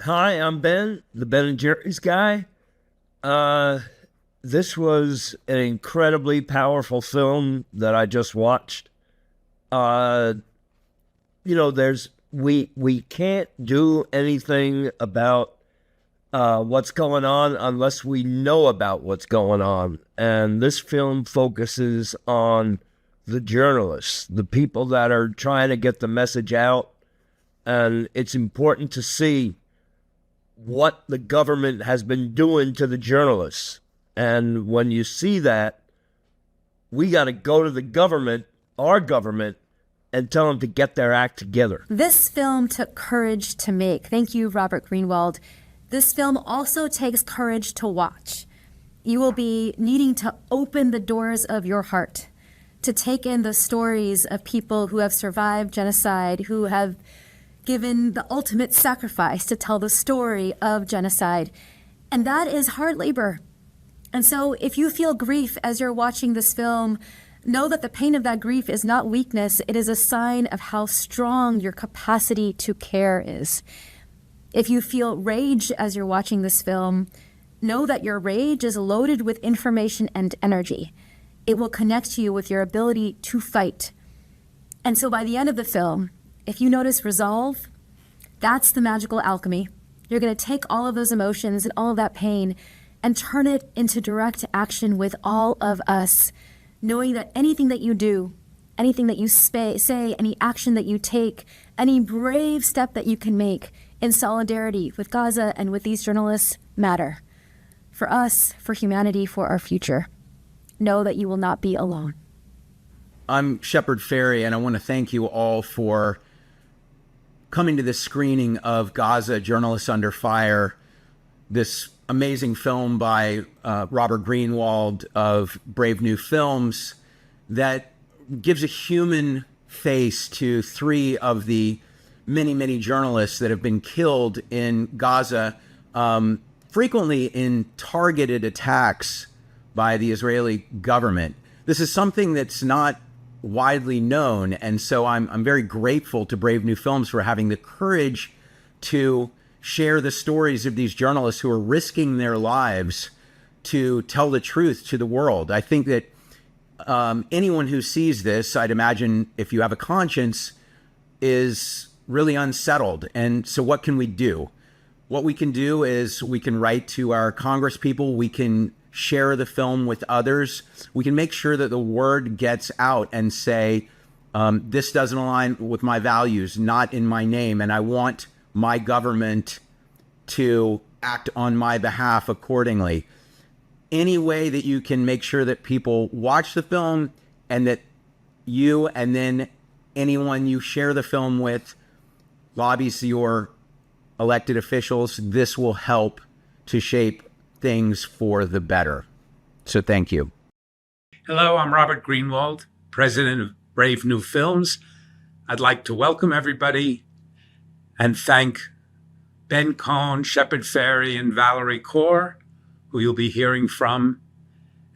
Hi, I'm Ben, the Ben and Jerry's guy. This was an incredibly powerful film that I just watched. Uh, there's we can't do anything about what's going on unless we know about what's going on. And this film focuses on the journalists, the people that are trying to get the message out. And it's important to see what the government has been doing to the journalists. And when you see that, we got to go to the government, our government, and tell them to get their act together. This film took courage to make. Thank you, Robert Greenwald. This film also takes courage to watch. You will be needing to open the doors of your heart to take in the stories of people who have survived genocide, who have given the ultimate sacrifice to tell the story of genocide. And that is hard labor. And so if you feel grief as you're watching this film, know that the pain of that grief is not weakness. It is a sign of how strong your capacity to care is. If you feel rage as you're watching this film, know that your rage is loaded with information and energy. It will connect you with your ability to fight. And so by the end of the film, if you notice resolve, that's the magical alchemy. You're going to take all of those emotions and all of that pain and turn it into direct action with all of us, knowing that anything that you do, anything that you say, any action that you take, any brave step that you can make in solidarity with Gaza and with these journalists matter. For us, for humanity, for our future. Know that you will not be alone. I'm Shepard Fairey, and I want to thank you all for coming to this screening of Gaza, Journalists Under Fire, this amazing film by Robert Greenwald of Brave New Films that gives a human face to three of the many, many journalists that have been killed in Gaza, frequently in targeted attacks by the Israeli government. This is something that's not widely known, and so I'm very grateful to Brave New Films for having the courage to share the stories of these journalists who are risking their lives to tell the truth to the world. I think that anyone who sees this, I'd imagine if you have a conscience, is really unsettled. And so what can we do? What we can do is we can write to our Congress people, we can share the film with others. We can make sure that the word gets out and say, this doesn't align with my values, not in my name, and I want my government to act on my behalf accordingly. Any way that you can make sure that people watch the film and that you and then anyone you share the film with lobbies your elected officials, this will help to shape things for the better. So thank you. Hello, I'm Robert Greenwald, president of Brave New Films. I'd like to welcome everybody and thank Ben Cohen, Shepard Fairey, and Valerie Kaur, who you'll be hearing from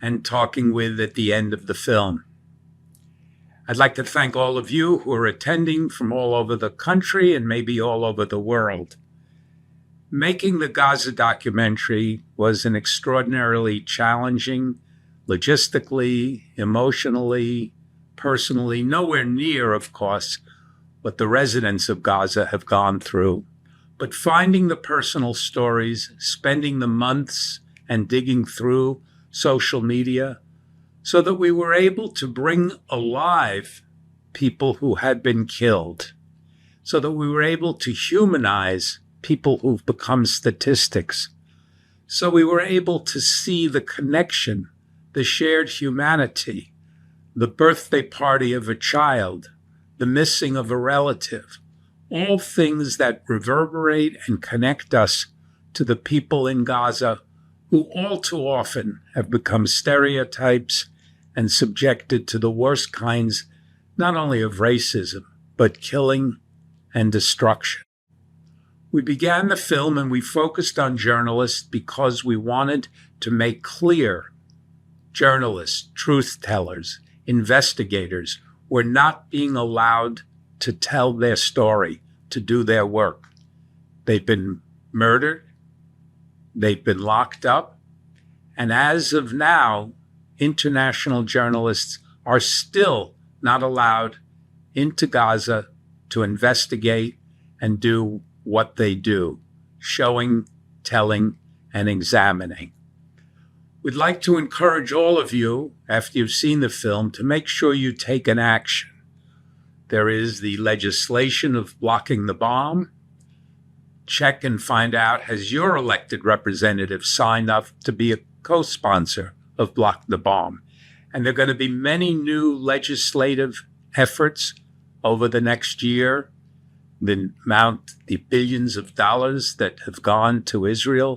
and talking with at the end of the film. I'd like to thank all of you who are attending from all over the country and maybe all over the world. Making the Gaza documentary was an extraordinarily challenging, logistically, emotionally, personally, nowhere near, of course, what the residents of Gaza have gone through. But finding the personal stories, spending the months and digging through social media so that we were able to bring alive people who had been killed, so that we were able to humanize people who've become statistics. So we were able to see the connection, the shared humanity, the birthday party of a child, the missing of a relative, all things that reverberate and connect us to the people in Gaza who all too often have become stereotypes and subjected to the worst kinds, not only of racism, but killing and destruction. We began the film and we focused on journalists because we wanted to make clear journalists, truth tellers, investigators were not being allowed to tell their story, to do their work. They've been murdered. They've been locked up. And as of now, international journalists are still not allowed into Gaza to investigate and do what they do, showing, telling, and examining. We'd like to encourage all of you, after you've seen the film, to make sure you take an action. There is the legislation of blocking the bomb. Check and find out, has your elected representative signed up to be a co-sponsor of Block the Bomb? And there are going to be many new legislative efforts over the next year. The billions of dollars that have gone to Israel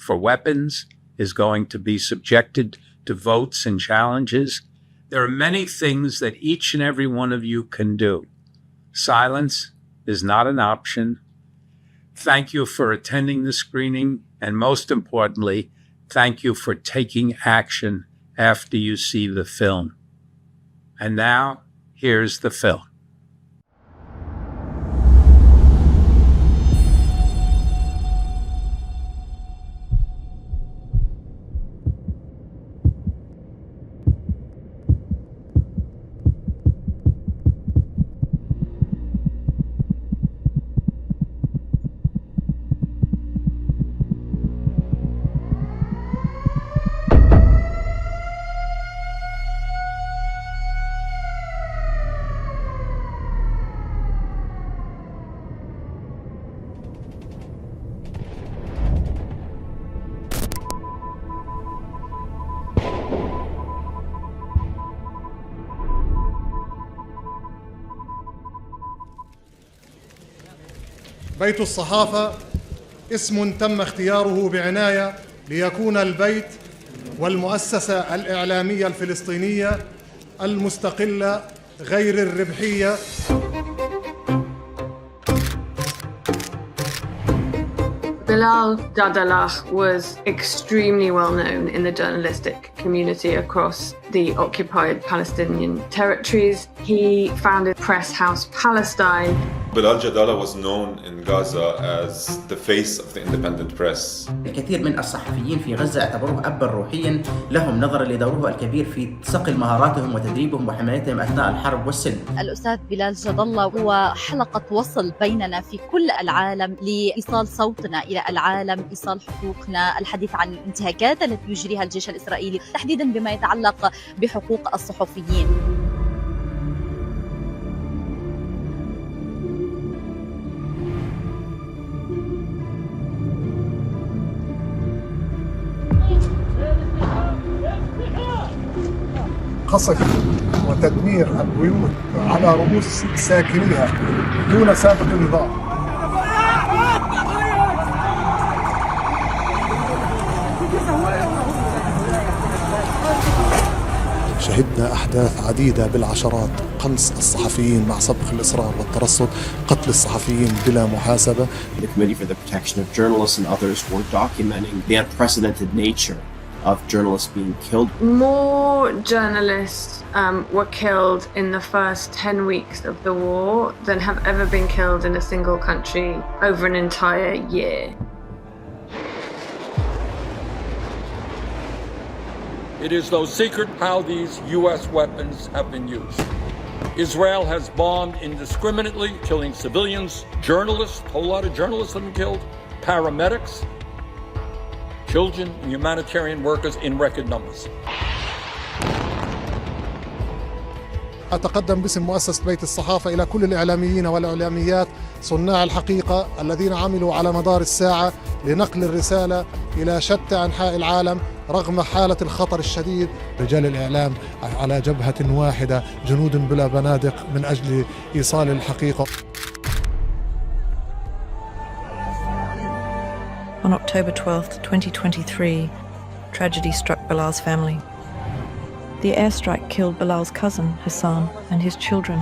for weapons is going to be subjected to votes and challenges. There are many things that each and every one of you can do. Silence is not an option. Thank you for attending the screening, and most importantly, thank you for taking action after you see the film. And now, here's the film. بيت الصحافة اسم تم اختياره بعناية ليكون البيت والمؤسسة الإعلامية الفلسطينية المستقلة غير الربحية. Bilal Jadallah was extremely well known in the journalistic community across the occupied Palestinian territories. He founded Press House Palestine. Bilal Jadallah was known in Gaza as the face of the independent press. الكثير من الصحفيين في غزة اعتبروه أبا روحيا لهم نظرا لدوره الكبير في صقل مهاراتهم وتدريبهم وحمايتهم أثناء الحرب والسلم. الأستاذ بلال جدالله هو حلقة وصل بيننا في كل العالم لإيصال صوتنا إلى العالم، إيصال حقوقنا، الحديث عن الانتهاكات التي يجريها الجيش الإسرائيلي تحديدا بما يتعلق بحقوق الصحفيين. قصف وتدمير البيوت على رؤوس ساكنيها دون سابق نظام. شهدنا أحداث عديدة بالعشرات، قنص الصحفيين مع سبق الإصرار والترصد، قتل الصحفيين بلا محاسبة. The Committee for the Protection of Journalists and others were documenting the unprecedented nature of journalists being killed. More journalists were killed in the first 10 weeks of the war than have ever been killed in a single country over an entire year. It is no secret how these U.S. weapons have been used. Israel has bombed indiscriminately, killing civilians, journalists, a whole lot of journalists have been killed, paramedics, children, and humanitarian workers in record numbers. أتقدم باسم مؤسسة بيت الصحافة إلى كل الإعلاميين والإعلاميات صناع الحقيقة الذين عملوا على مدار الساعة لنقل الرسالة إلى شتى أنحاء العالم رغم حالة الخطر الشديد. رجال الإعلام على جبهة واحدة، جنود بلا بنادق من أجل إيصال الحقيقة. On October 12th, 2023, tragedy struck Bilal's family. The airstrike killed Bilal's cousin, Hassan, and his children,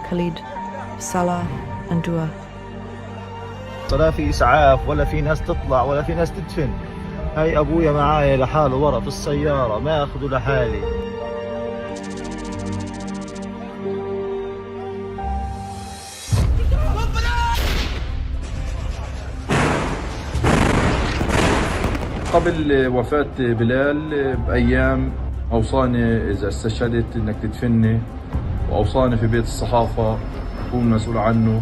Khalid, Salah, and Dua. لا في إسعاف ولا في ناس تطلع ولا في ناس تدفن. هاي أبويا معايا لحاله ورا في السيارة، ما أخذه لحالي. قبل وفاة بلال بأيام أوصاني إذا استشهدت إنك تدفني، وأوصاني في بيت الصحافة أكون مسؤول عنه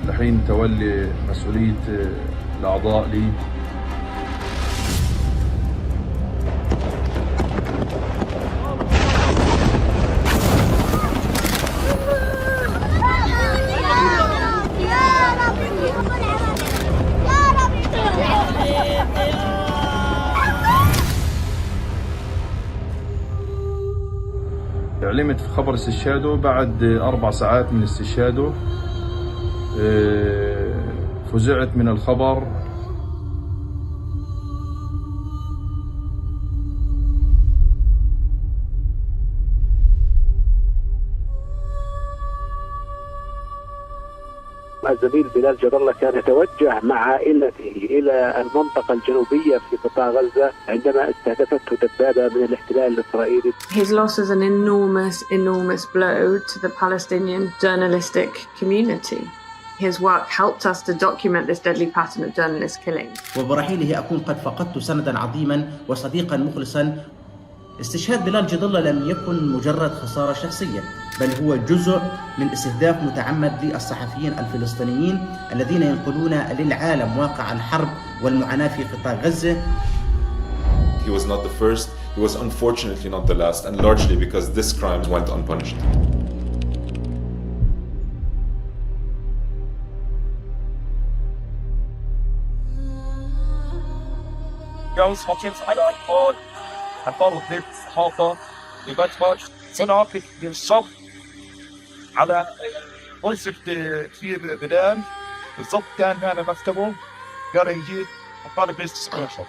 لحين تولي مسؤولية الأعضاء لي. علمت في خبر استشهاده بعد 4 ساعات من استشهاده. فزعت من الخبر. الزميل بلال جدالله كان يتوجه مع عائلته إلى المنطقة الجنوبية في قطاع غزة عندما استهدفته دبابة من الاحتلال الإسرائيلي. His loss is an enormous blow to the Palestinian journalistic community. His work helped us to document this deadly pattern of journalist killing. وبرحيله أكون قد فقدت سندا عظيما وصديقا مخلصا. استشهاد بلال جدالله لم يكن مجرد خسارة شخصية، بل هو جزء من استهداف متعمد للصحفيين الفلسطينيين الذين ينقلون للعالم واقع الحرب والمعاناة في قطاع غزة. He was not the first, he was unfortunately not the last, and largely because this crime went unpunished. هنطلق ليه الصحافة لبتفرج صنعت بالصبر على غرفة في بلال. بالضبط كان معنا مكتبه قال يجي وطالب استسقاطه.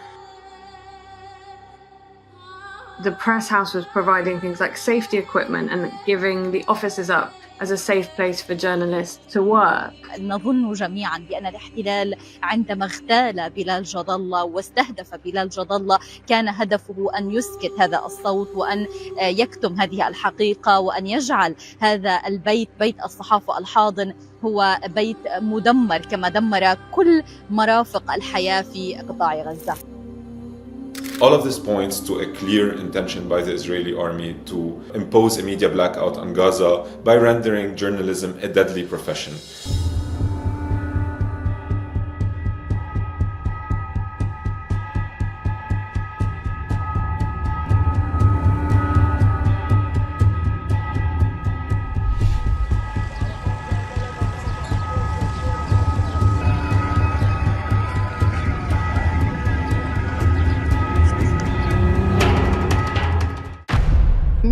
The press house was providing things like safety equipment and giving the offices up as a safe place for journalists to work. نظن جميعا بأن الاحتلال عندما اغتال بلال جدالله واستهدف بلال جدالله كان هدفه أن يسكت هذا الصوت وأن يكتم هذه الحقيقة وأن يجعل هذا البيت، بيت الصحافة الحاضن، هو بيت مدمر كما دمر كل مرافق الحياة في قطاع غزة. All of this points to a clear intention by the Israeli army to impose a media blackout on Gaza by rendering journalism a deadly profession.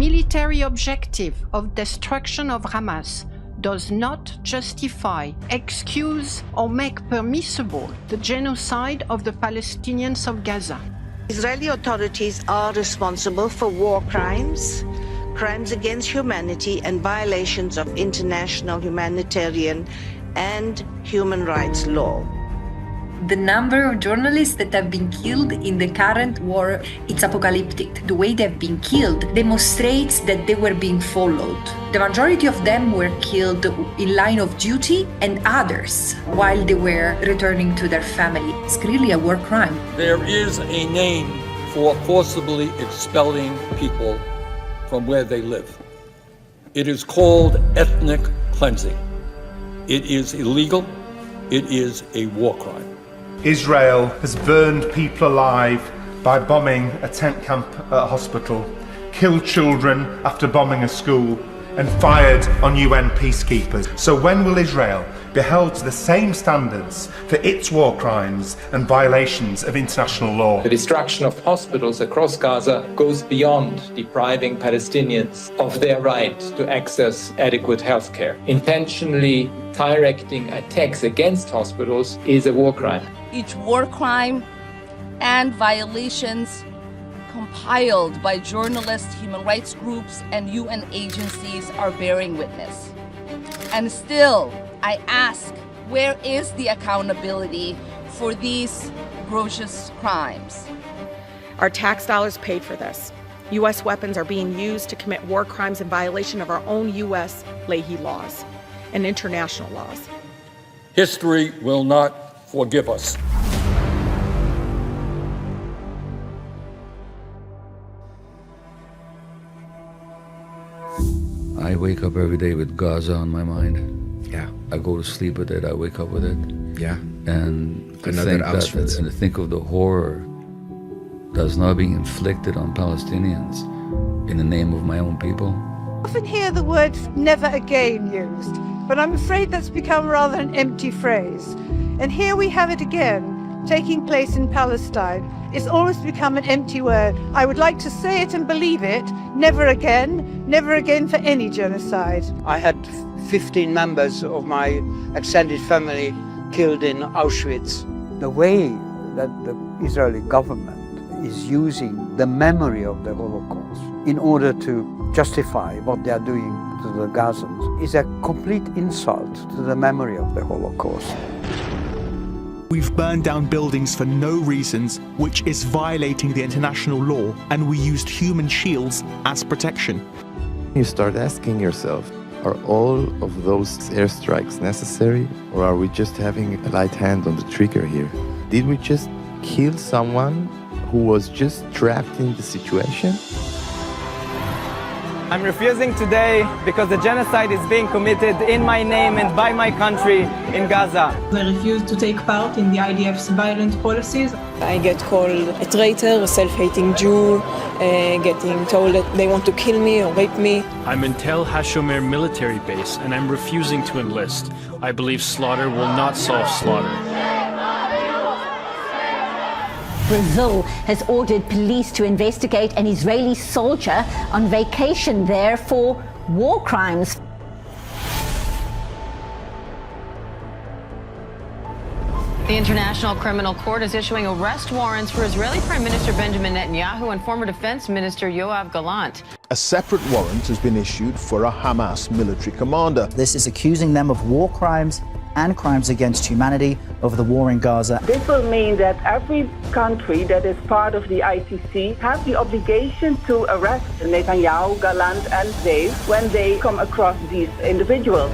Military objective of destruction of Hamas does not justify, excuse, or make permissible the genocide of the Palestinians of Gaza. Israeli authorities are responsible for war crimes, crimes against humanity, and violations of international humanitarian and human rights law. The number of journalists that have been killed in the current war, it's apocalyptic. The way they've been killed demonstrates that they were being followed. The majority of them were killed in line of duty and others while they were returning to their family. It's clearly a war crime. There is a name for forcibly expelling people from where they live. It is called ethnic cleansing. It is illegal. It is a war crime. Israel has burned people alive by bombing a tent camp at a hospital, killed children after bombing a school, and fired on UN peacekeepers. So when will Israel be held to the same standards for its war crimes and violations of international law? The destruction of hospitals across Gaza goes beyond depriving Palestinians of their right to access adequate health care. Intentionally directing attacks against hospitals is a war crime. Each war crime and violations compiled by journalists, human rights groups, and UN agencies are bearing witness. And still, I ask, where is the accountability for these atrocious crimes? Our tax dollars paid for this. U.S. weapons are being used to commit war crimes in violation of our own U.S. Leahy laws and international laws. History will not forgive us. I wake up every day with Gaza on my mind. Yeah. I go to sleep with it, I wake up with it. Yeah. And to think that, and to think of the horror that's now being inflicted on Palestinians in the name of my own people. I often hear the word never again used, but I'm afraid that's become rather an empty phrase. And here we have it again, taking place in Palestine. It's almost become an empty word. I would like to say it and believe it, never again for any genocide. I had 15 members of my extended family killed in Auschwitz. The way that the Israeli government is using the memory of the Holocaust in order to justify what they are doing to the Gazans is a complete insult to the memory of the Holocaust. We've burned down buildings for no reasons, which is violating the international law, and we used human shields as protection. You start asking yourself, are all of those airstrikes necessary, or are we just having a light hand on the trigger here? Did we just kill someone who was just trapped in the situation? I'm refusing today because the genocide is being committed in my name and by my country in Gaza. I refuse to take part in the IDF's violent policies. I get called a traitor, a self-hating Jew, getting told that they want to kill me or rape me. I'm in Tel HaShomer military base and I'm refusing to enlist. I believe slaughter will not solve slaughter. Brazil has ordered police to investigate an Israeli soldier on vacation there for war crimes. The International Criminal Court is issuing arrest warrants for Israeli Prime Minister Benjamin Netanyahu and former Defense Minister Yoav Gallant. A separate warrant has been issued for a Hamas military commander. This is accusing them of war crimes and crimes against humanity over the war in Gaza. This will mean that every country that is part of the ICC has the obligation to arrest Netanyahu, Gallant and Zeev when they come across these individuals.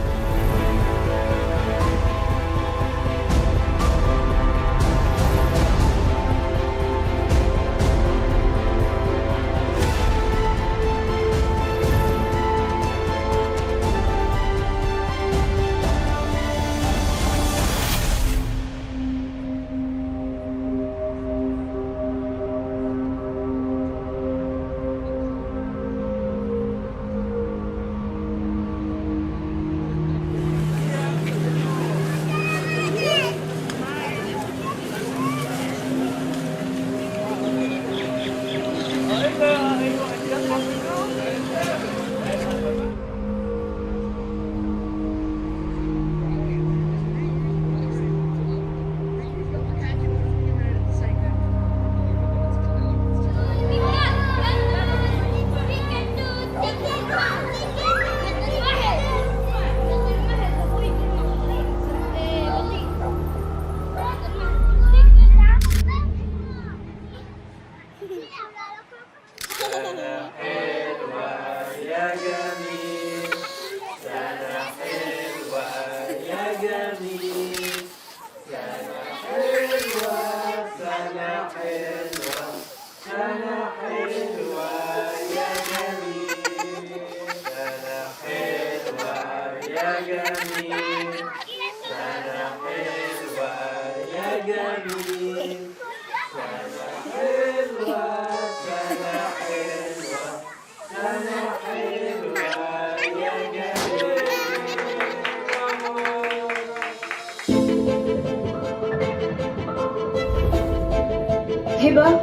هبة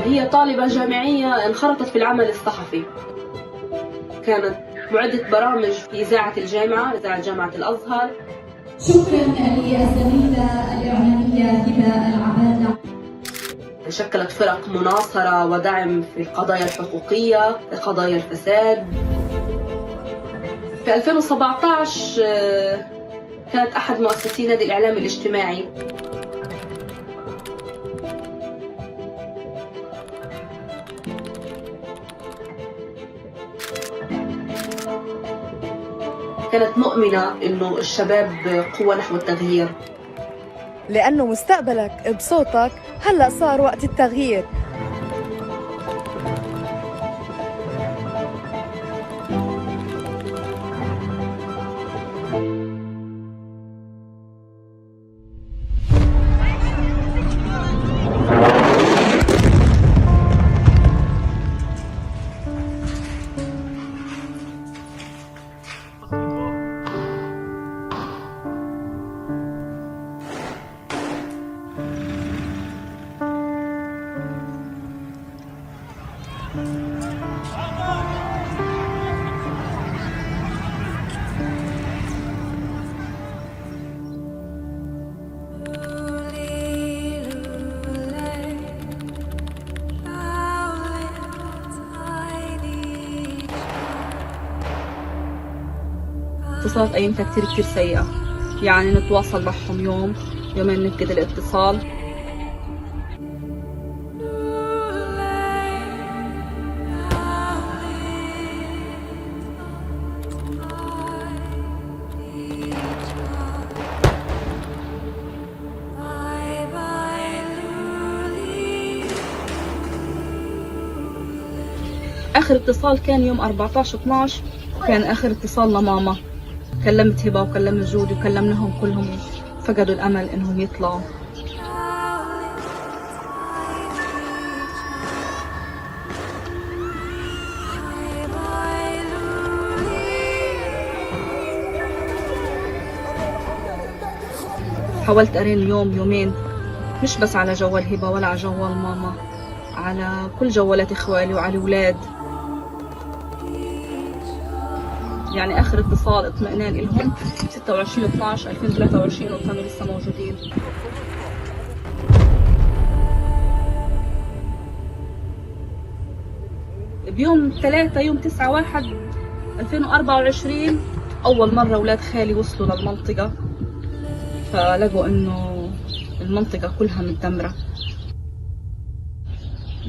هي طالبة جامعية انخرطت في العمل الصحفي. كانت معدة برامج في إذاعة الجامعة، إذاعة جامعة الأزهر. شكرا للزميلة الإعلامية هبة العبادلة. شكلت فرق مناصرة ودعم في القضايا الحقوقية، قضايا الفساد. في 2017 كانت أحد مؤسسي نادي الإعلام الاجتماعي. كانت مؤمنة إنه الشباب قوة نحو التغيير. لأنه مستقبلك بصوتك هلأ صار وقت التغيير. اتصالات أيامتها كتير سيئة، يعني نتواصل معهم يوم يومين نفقد الاتصال. آخر اتصال كان يوم 14/12، كان آخر اتصال لماما. كلمت هبة وكلمت جودي وكلمناهم كلهم، فقدوا الأمل إنهم يطلعوا. حاولت أرن يوم يومين، مش بس على جوال هبة ولا على جوال ماما، على كل جوالات إخوالي وعلى الأولاد. يعني آخر اتصال اطمئنان إلهم 26/12/2023 وكانوا لسه موجودين. بيوم 3 يوم 9/1/2024 أول مرة أولاد خالي وصلوا للمنطقة، فلقوا إنه المنطقة كلها متدمرة.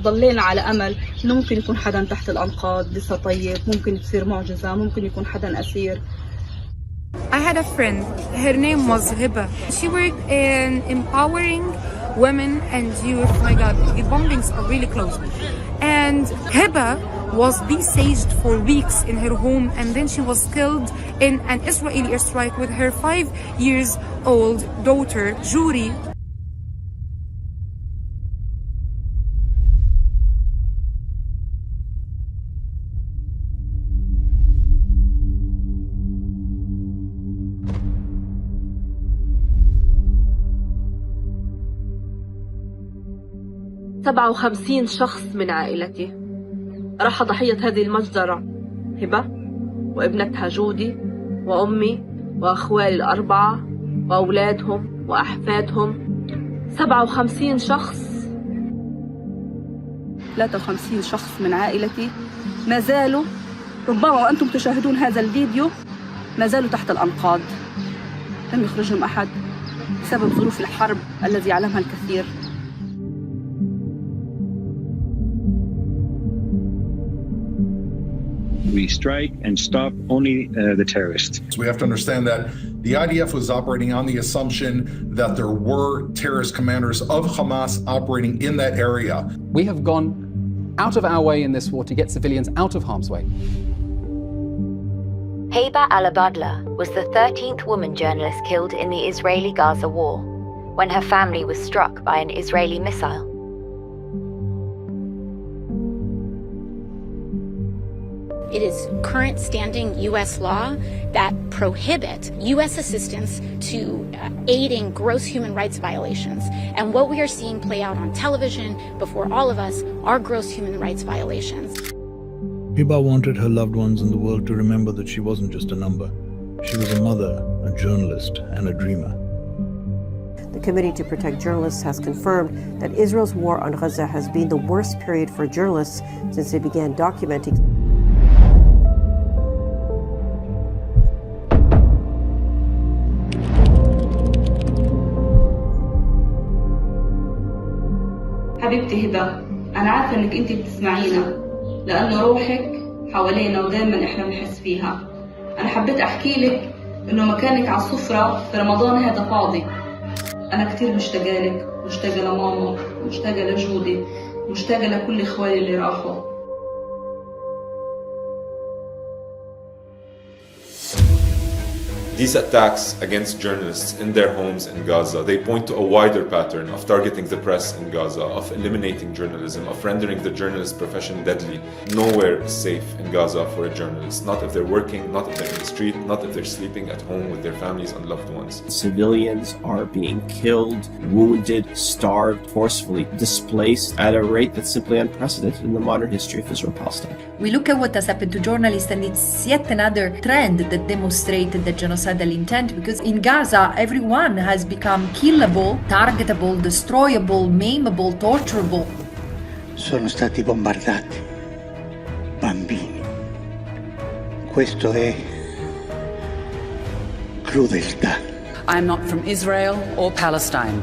ضلينا على أمل إنه ممكن يكون حدا تحت الأنقاض لسه طيب، ممكن تصير معجزة، ممكن يكون حدا أسير. I had a friend, her name was Heba. She worked in empowering women and youth. My God, the bombings are really close. And Heba was besieged for weeks in her home, and then she was killed in an Israeli airstrike with her 5-year-old daughter, Juri. سبعة 57 شخص من عائلتي راح ضحية هذه المجزرة: هبة وابنتها جودي وأمي وأخوالي ال4 وأولادهم وأحفادهم. 57 شخص. 53 شخص من عائلتي ما زالوا، ربما وأنتم تشاهدون هذا الفيديو، ما زالوا تحت الأنقاض. لم يخرجهم أحد بسبب ظروف الحرب الذي يعلمها الكثير. We strike and stop only the terrorists. So we have to understand that the IDF was operating on the assumption that there were terrorist commanders of Hamas operating in that area. We have gone out of our way in this war to get civilians out of harm's way. Heba Al-Abadla was the 13th woman journalist killed in the Israeli-Gaza war when her family was struck by an Israeli missile. It is current standing U.S. law that prohibit U.S. assistance to aiding gross human rights violations. And what we are seeing play out on television before all of us are gross human rights violations. Heba wanted her loved ones in the world to remember that she wasn't just a number. She was a mother, a journalist, and a dreamer. The Committee to Protect Journalists has confirmed that Israel's war on Gaza has been the worst period for journalists since they began documenting. حبيبتي هبة، أنا عارفة إنك أنت بتسمعينا، لأنه روحك حوالينا ودائما إحنا بنحس فيها. أنا حبيت أحكي لك إنه مكانك على السفرة في رمضان هذا فاضي. أنا كتير مشتاقة لك، مشتاقة لماما، مشتاقة لجودي، مشتاقة لكل إخواني اللي راحوا. These attacks against journalists in their homes in Gaza, they point to a wider pattern of targeting the press in Gaza, of eliminating journalism, of rendering the journalist profession deadly. Nowhere is safe in Gaza for a journalist, not if they're working, not if they're in the street, not if they're sleeping at home with their families and loved ones. Civilians are being killed, wounded, starved, forcefully displaced at a rate that's simply unprecedented in the modern history of Israel-Palestine. We look at what has happened to journalists, and it's yet another trend that demonstrated the genocidal intent, because in Gaza, everyone has become killable, targetable, destroyable, maimable, torturable. Sono stati bombardati bambini. Questo è crudeltà. I am not from Israel or Palestine.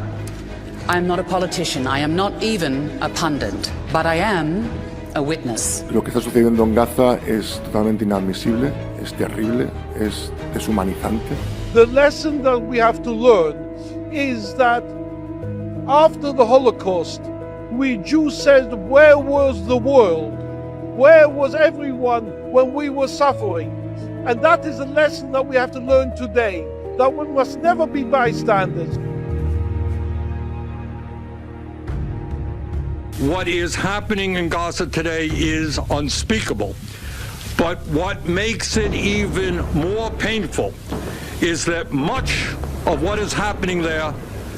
I am not a politician. I am not even a pundit. But I am a witness. Lo que está sucediendo en Gaza es totalmente inadmisible, es terrible, es deshumanizante. The lesson that we have to learn is that after the Holocaust, we Jews said, where was the world? Where was everyone when we were suffering? And that is a lesson that we have to learn today, that we must never be bystanders. What is happening in Gaza today is unspeakable. But what makes it even more painful is that much of what is happening there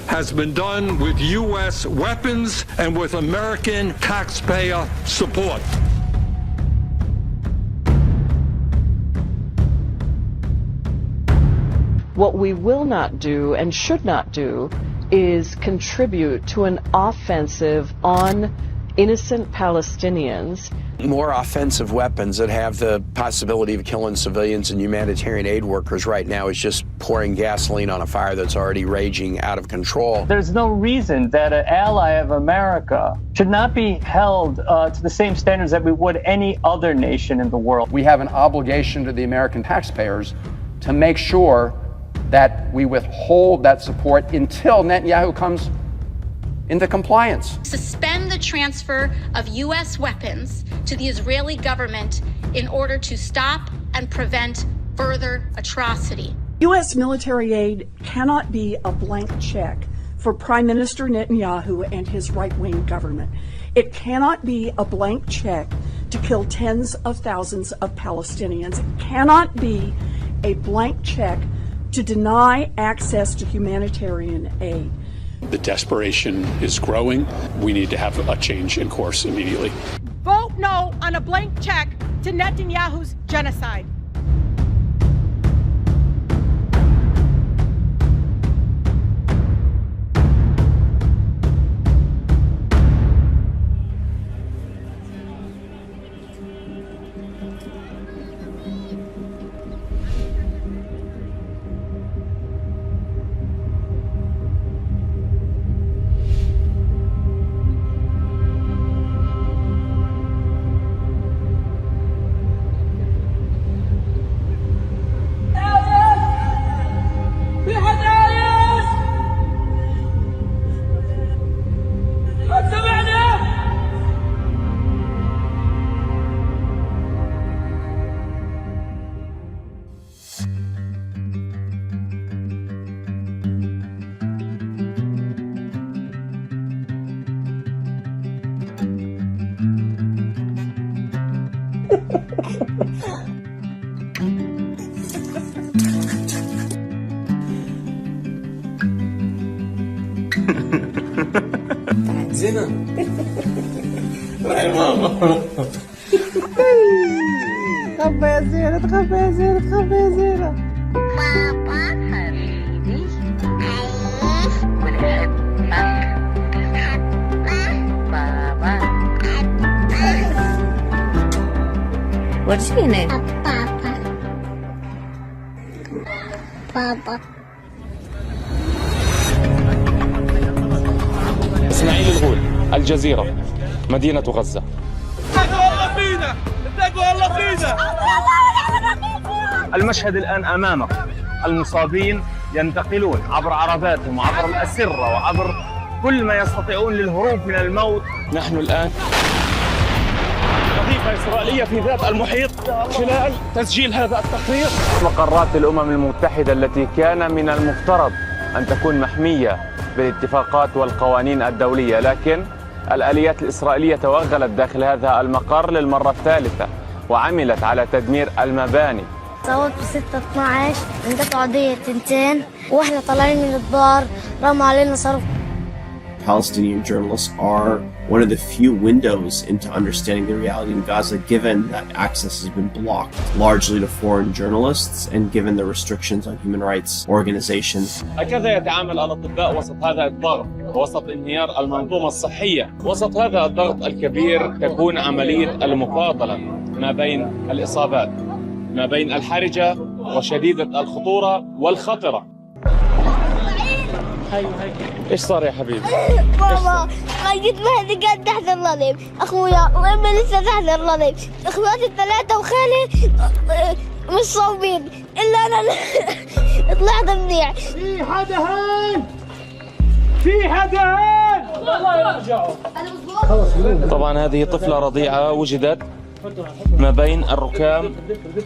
has been done with U.S. weapons and with American taxpayer support. What we will not do and should not do is contribute to an offensive on innocent Palestinians. More offensive weapons that have the possibility of killing civilians and humanitarian aid workers right now is just pouring gasoline on a fire that's already raging out of control. There's no reason that an ally of America should not be held to the same standards that we would any other nation in the world. We have an obligation to the American taxpayers to make sure that we withhold that support until Netanyahu comes into compliance. Suspend the transfer of U.S. weapons to the Israeli government in order to stop and prevent further atrocity. U.S. military aid cannot be a blank check for Prime Minister Netanyahu and his right-wing government. It cannot be a blank check to kill tens of thousands of Palestinians. It cannot be a blank check to deny access to humanitarian aid. The desperation is growing. We need to have a change in course immediately. Vote no on a blank check to Netanyahu's genocide. زينة وين ماما تخبى يا زينة تخبى يا زينة تخبى يا زينة بابا حبيبي ونحبك بابا What's your name? Papa. إسماعيل الغول، الجزيرة، مدينة غزة. اتقوا الله فينا، اتقوا الله فينا. المشهد الآن أمامك، المصابين ينتقلون عبر عرباتهم وعبر الأسرة وعبر كل ما يستطيعون للهروب من الموت. نحن الآن قذيفة إسرائيلية في ذات المحيط خلال تسجيل هذا التقرير. مقرات الأمم المتحدة التي كان من المفترض أن تكون محمية بالاتفاقات والقوانين الدولية، لكن الآليات الإسرائيلية توغلت داخل هذا المقر للمرة الثالثة وعملت على تدمير المباني. صوت ب6/12 انقطعوا عادية تنتين واحنا طالعين من الدار رموا علينا صاروخ. Palestinian journalists are one of the few windows into understanding the reality in Gaza, given that access has been blocked largely to foreign journalists and given the restrictions on human rights organizations. هكذا يتعامل الأطباء وسط هذا الضغط، وسط انهيار المنظومة الصحية، وسط هذا الضغط الكبير تكون عملية المفاضلة ما بين الإصابات، ما بين الحرجة وشديدة الخطورة والخطرة. ايش صار يا حبيبي؟ بابا خليت مهدي قاعد تحت الرضيف، اخويا وامي لسه تحت الرضيف، اخواتي الثلاثة وخالي مش صوبين الا انا طلعت منيح. في حدا هان، في حدا هان، الله يرجعه. طبعا هذه طفلة رضيعة وجدت ما بين الركام،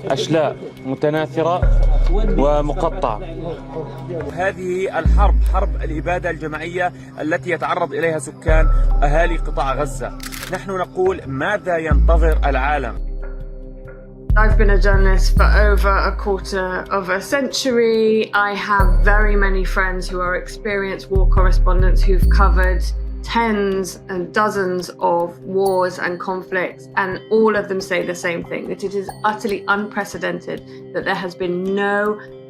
أشلاء متناثرة ومقطعة. هذه الحرب، حرب الإبادة الجماعية التي يتعرض إليها سكان أهالي قطاع غزة. نحن نقول ماذا ينتظر العالم؟ I've been a journalist for over a quarter of a century. I have very many friends who are experienced war correspondents who've covered tens and dozens of wars and conflicts, and all of them say the same thing, that it is utterly unprecedented that there has been no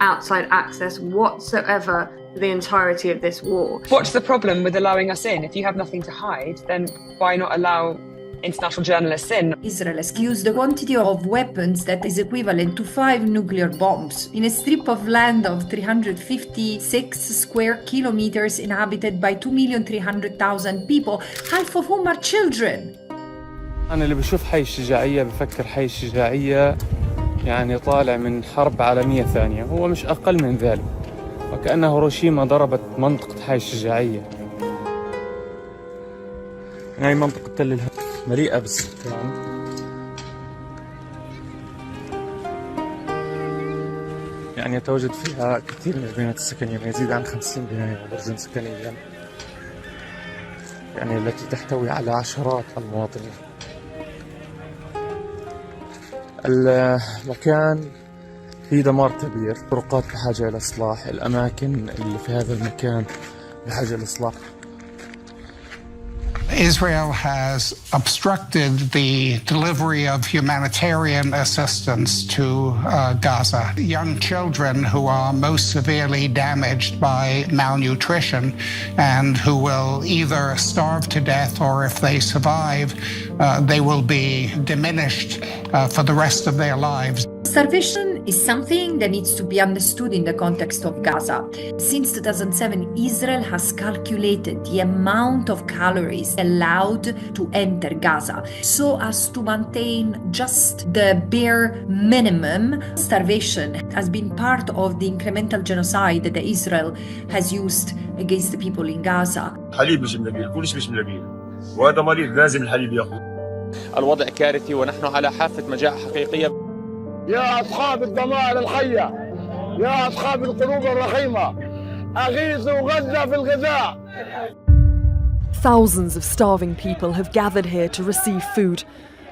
outside access whatsoever to the entirety of this war. What's the problem with allowing us in? If you have nothing to hide, then why not allow international journalists in? Israel has used a quantity of weapons that is equivalent to 5 nuclear bombs in a strip of land of 356 square kilometers inhabited by 2,300,000 people, half of whom are children. أنا اللي بشوف حي الشجاعية بفكر حي الشجاعية يعني طالع من حرب عالمية ثانية، هو مش أقل من ذلك، وكأن هيروشيما ضربت منطقة حي الشجاعية. هاي منطقة تل الهند مليئة بالسكان. يعني يتواجد فيها كثير من البنايات السكنية، ما يزيد عن 50 بناية برجا سكنيا، يعني التي تحتوي على عشرات المواطنين. المكان فيه دمار كبير، طرقات بحاجة إلى إصلاح، الأماكن اللي في هذا المكان بحاجة إلى إصلاح. Israel has obstructed the delivery of humanitarian assistance to Gaza. Young children who are most severely damaged by malnutrition and who will either starve to death or if they survive, they will be diminished for the rest of their lives. Starvation is something that needs to be understood in the context of Gaza. Since 2007, Israel has calculated the amount of calories allowed to enter Gaza so as to maintain just the bare minimum. Starvation has been part of the incremental genocide that Israel has used against the people in Gaza. الحليب مش ملاقيه، كلش مش ملاقيه، وهذا مريض لازم الحليب ياخذ. الوضع كارثي ونحن على حافة مجاعة حقيقية. يا أصحاب الضمائر الحية، يا أصحاب القلوب الرحيمة، أغيثوا غزة في الغذاء. Thousands of starving people have gathered here to receive food,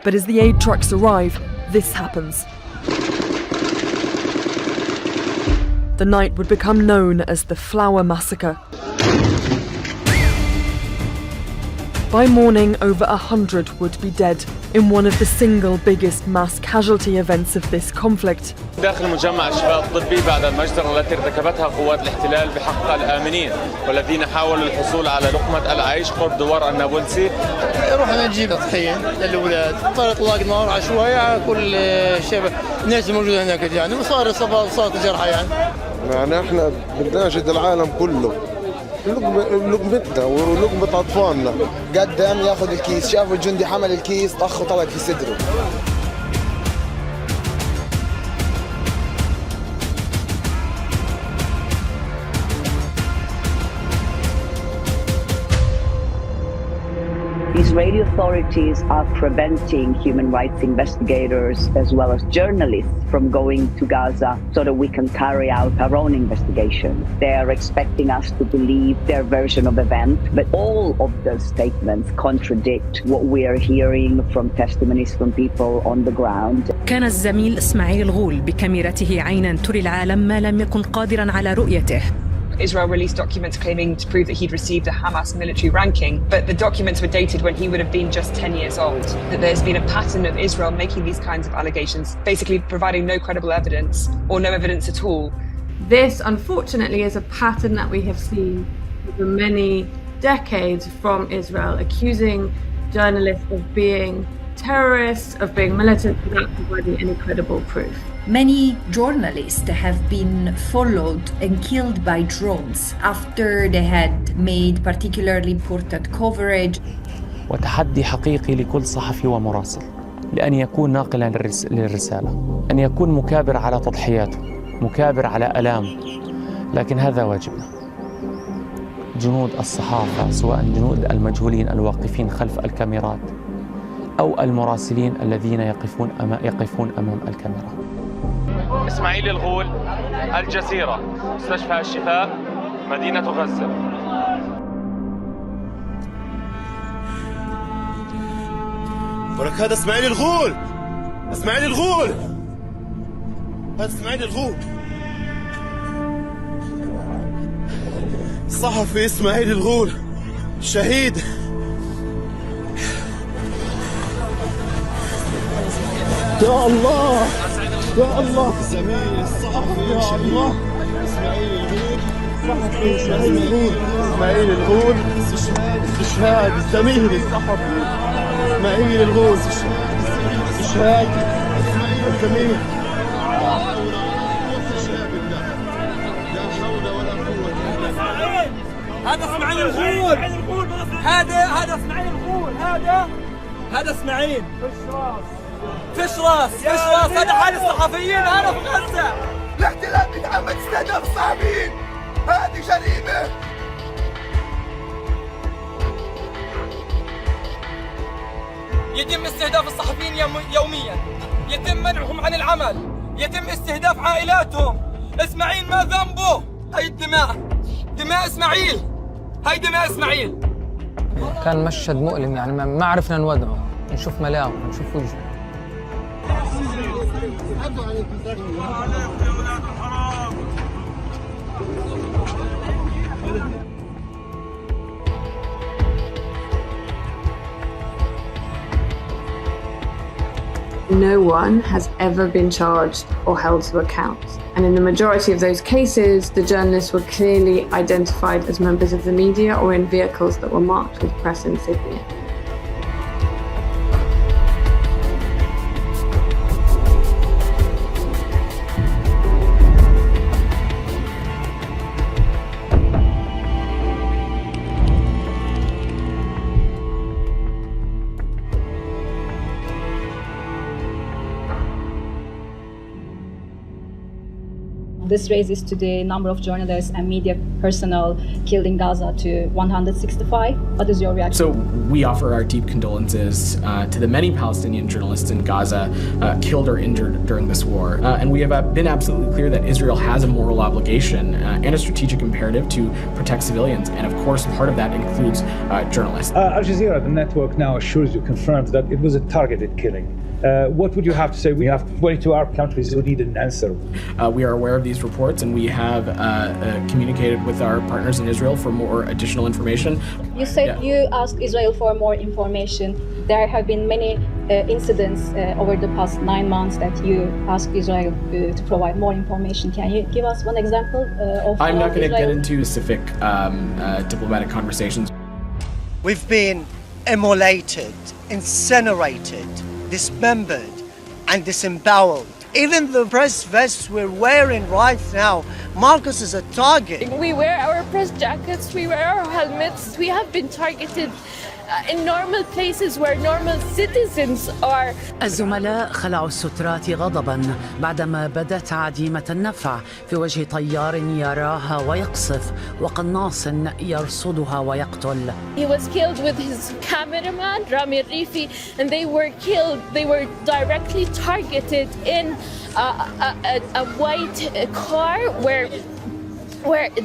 but as the aid trucks arrive, this happens. The night would become known as the Flower Massacre. By morning, over 100 would be dead in one of the single biggest mass casualty events of this conflict. داخل مجمع الشفاء الطبي بعد المجزرة التي ارتكبتها قوات الاحتلال بحق الآمنين والذين حاولوا الحصول على لقمة العيش قرب دوار النابلسي. رحنا نجيب تضحية للأولاد، صار إطلاق نار عشوائي على كل شباب الناس الموجودة هناك يعني، وصار صارت جرحى يعني احنا بنناشد العالم كله لقمتنا ولقمة أطفالنا. قدم ياخذ الكيس، شافوا الجندي حمل الكيس طخ وطلق في صدره. Israeli authorities are preventing human rights investigators as well as journalists from going to Gaza so that we can carry out our own investigation. They are expecting us to believe their version of events, but all of those statements contradict what we are hearing from testimonies from people on the ground. كان الزميل إسماعيل الغول بكاميرته عينا تري العالم ما لم يكن قادرا على رؤيته. Israel released documents claiming to prove that he'd received a Hamas military ranking, but the documents were dated when he would have been just 10 years old. That there's been a pattern of Israel making these kinds of allegations, basically providing no credible evidence or no evidence at all. This, unfortunately, is a pattern that we have seen for many decades from Israel, accusing journalists of being terrorists, of being militant, without providing any credible proof. Many journalists have been followed and killed by drones after they had made particularly important coverage. وتحدي حقيقي لكل صحفي ومراسل لأن يكون ناقلا للرسالة، أن يكون مكابر على تضحياته، مكابر على آلام، لكن هذا واجبنا. جنود الصحافة سواء جنود المجهولين الواقفين خلف الكاميرات أو المراسلين الذين يقفون أمام الكاميرا. إسماعيل الغول، الجزيرة، مستشفى الشفاء، مدينة غزة. ولك هذا إسماعيل الغول، إسماعيل الغول، هذا إسماعيل الغول، الصحفي إسماعيل الغول شهيد. يا الله يا الله، زميل الصحفي يا الله، إسماعيل الغول، صحفي إسماعيل الغول، إسماعيل الغول، استشهاد الزميل الصحفي إسماعيل الغول، استشهاد الزميل. هذا اسماعيل الغول، هذا اسماعيل الغول، هذا اسماعيل فيش راس، هذا حال الصحفيين هنا في غزة. الاحتلال بيتعمد استهداف الصحفيين، هذه جريمة. يتم استهداف الصحفيين يوميا، يتم منعهم عن العمل، يتم استهداف عائلاتهم. اسماعيل ما ذنبه؟ هاي الدماء، دماء اسماعيل، هاي دماء اسماعيل. كان مشهد مؤلم، يعني ما عرفنا نودعه، نشوف ملاهم، نشوف وجهه. No one has ever been charged or held to account. And in the majority of those cases, the journalists were clearly identified as members of the media or in vehicles that were marked with press insignia. This raises today number of journalists and media personnel killed in Gaza to 165. What is your reaction? So we offer our deep condolences to the many Palestinian journalists in Gaza killed or injured during this war. And we have been absolutely clear that Israel has a moral obligation and a strategic imperative to protect civilians. And of course, part of that includes journalists. Al Jazeera, the network now assures you, confirms that it was a targeted killing. What would you have to say? We have 22 Arab countries who need an answer. We are aware of these reports and we have communicated with our partners in Israel for more additional information. You said you asked Israel for more information. There have been many incidents over the past 9 months that you asked Israel to provide more information. Can you give us one example of I'm not going to get into specific diplomatic conversations. We've been immolated, incinerated, dismembered and disemboweled. Even the press vests we're wearing right now mark us as a target. We wear our press jackets, we wear our helmets. We have been targeted in normal places where normal citizens are. الزملاء خلعوا السترات غضبا بعدما بدت عديمة النفع في وجه طيار يراها ويقصف وقناص يرصدها ويقتل. He was killed with his cameraman Rami Rifi, and they were killed. They were directly targeted in a white car where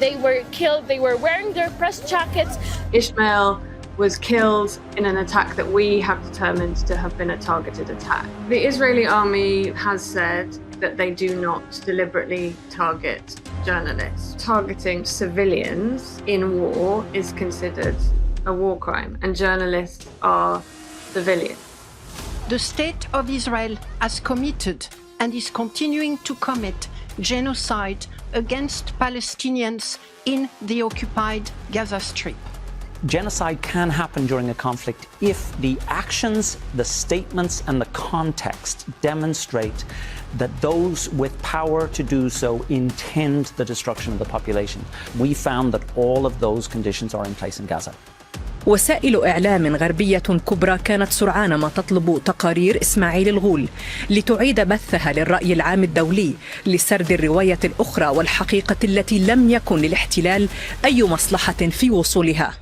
they were killed. They were wearing their press jackets. Ismail was killed in an attack that we have determined to have been a targeted attack. The Israeli army has said that they do not deliberately target journalists. Targeting civilians in war is considered a war crime, and journalists are civilians. The state of Israel has committed and is continuing to commit genocide against Palestinians in the occupied Gaza Strip. Genocide can happen during a conflict if the actions, the statements, and the context demonstrate that those with power to do so intend the destruction of the population. We found that all of those conditions are in place in Gaza. وسائل إعلام غربية كبرى كانت سرعان ما تطلب تقارير إسماعيل الغول لتعيد بثها للرأي العام الدولي لسرد الرواية الأخرى والحقيقة التي لم يكن للاحتلال أي مصلحة في وصولها.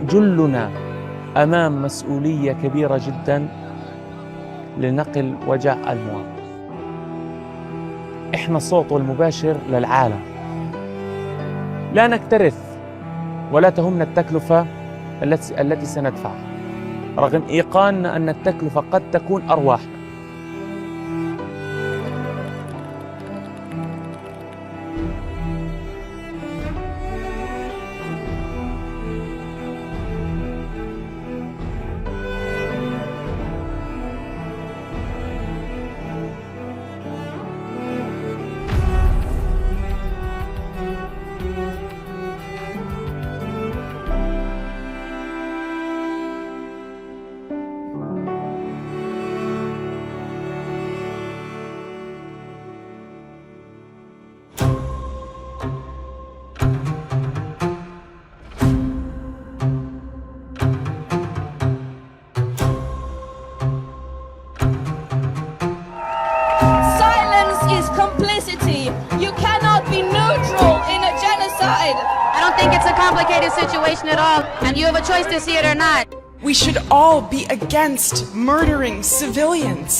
جلنا أمام مسؤولية كبيرة جدا لنقل وجع المواطن. إحنا الصوت المباشر للعالم، لا نكترث ولا تهمنا التكلفة التي سندفعها رغم إيقاننا أن التكلفة قد تكون أرواح. Situation at all, and you have a choice to see it or not. We should all be against murdering civilians.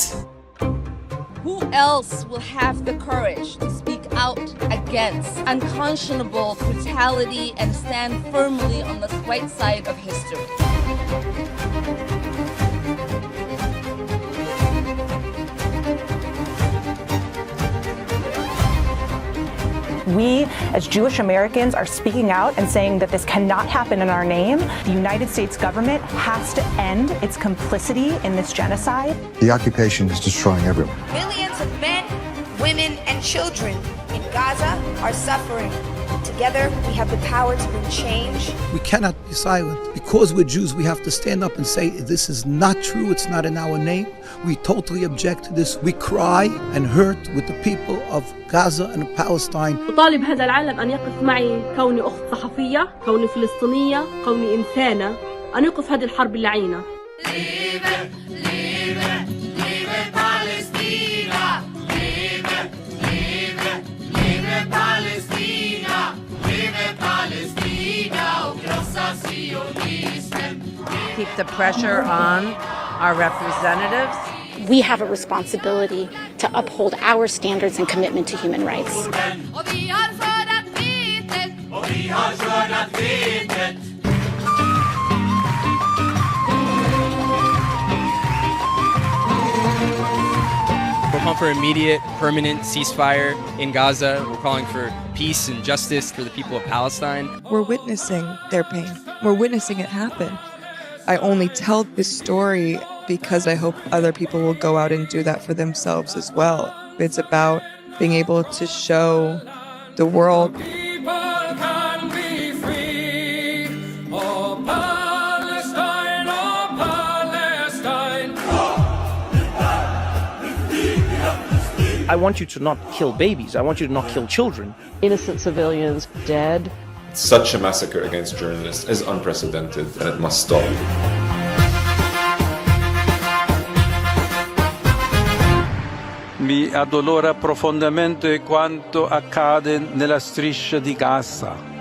Who else will have the courage to speak out against unconscionable brutality and stand firmly on the right side of history? We, as Jewish Americans, are speaking out and saying that this cannot happen in our name. The United States government has to end its complicity in this genocide. The occupation is destroying everyone. Millions of men, women, and children in Gaza are suffering. Together, we have the power to bring change. We cannot be silent. Because we're Jews, we have to stand up and say, this is not true, it's not in our name. We totally object to this. We cry and hurt with the people of Gaza and Palestine. أطالب هذا العالم أن يقف معي كوني أخت صحفية، كوني فلسطينية، كوني إنسانة، أن يوقف هذه الحرب اللعينة. Keep the pressure on our representatives. We have a responsibility to uphold our standards and commitment to human rights. We're calling for immediate, permanent ceasefire in Gaza. We're calling for peace and justice for the people of Palestine. We're witnessing their pain. We're witnessing it happen. I only tell this story because I hope other people will go out and do that for themselves as well. It's about being able to show the world. I want you to not kill babies. I want you to not kill children. Innocent civilians dead. Such a massacre against journalists is unprecedented and it must stop. Mi addolora profondamente quanto accade nella striscia di Gaza.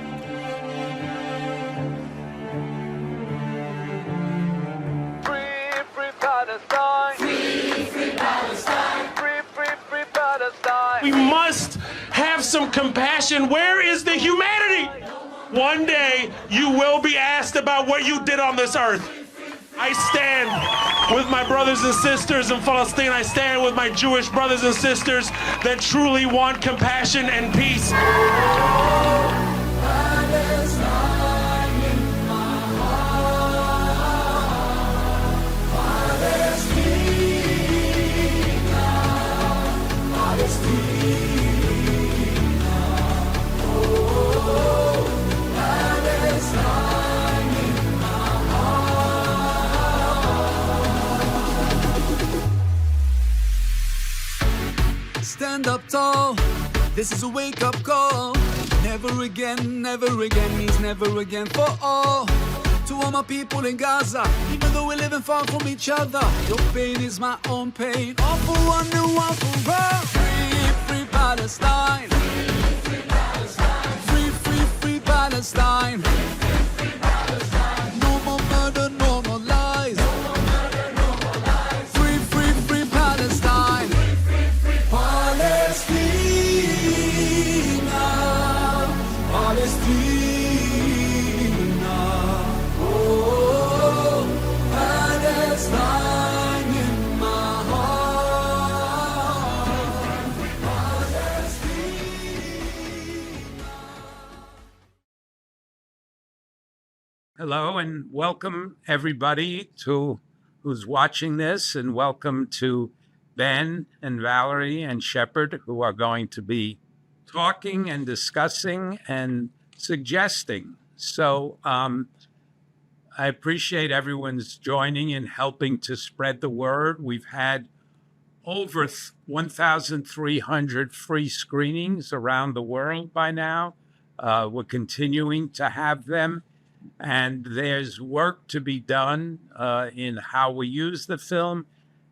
We must have some compassion. Where is the humanity? One day you will be asked about what you did on this earth. I stand with my brothers and sisters in Palestine. I stand with my Jewish brothers and sisters that truly want compassion and peace. Stand up tall, this is a wake-up call. Never again means never again for all. To all my people in Gaza, even though we're living far from each other, your pain is my own pain. All for one and one for all. Free, free Palestine. Free, free Palestine. Free, free, free Palestine. No more murder, no more lies. Free, free, free Palestine. Palestina, oh, Palestine in my heart. Hello and welcome everybody who's watching this, and welcome to Ben and Valerie and Shepard, who are going to be talking and discussing and suggesting. So I appreciate everyone's joining and helping to spread the word. We've had over 1,300 free screenings around the world by now. We're continuing to have them. And there's work to be done in how we use the film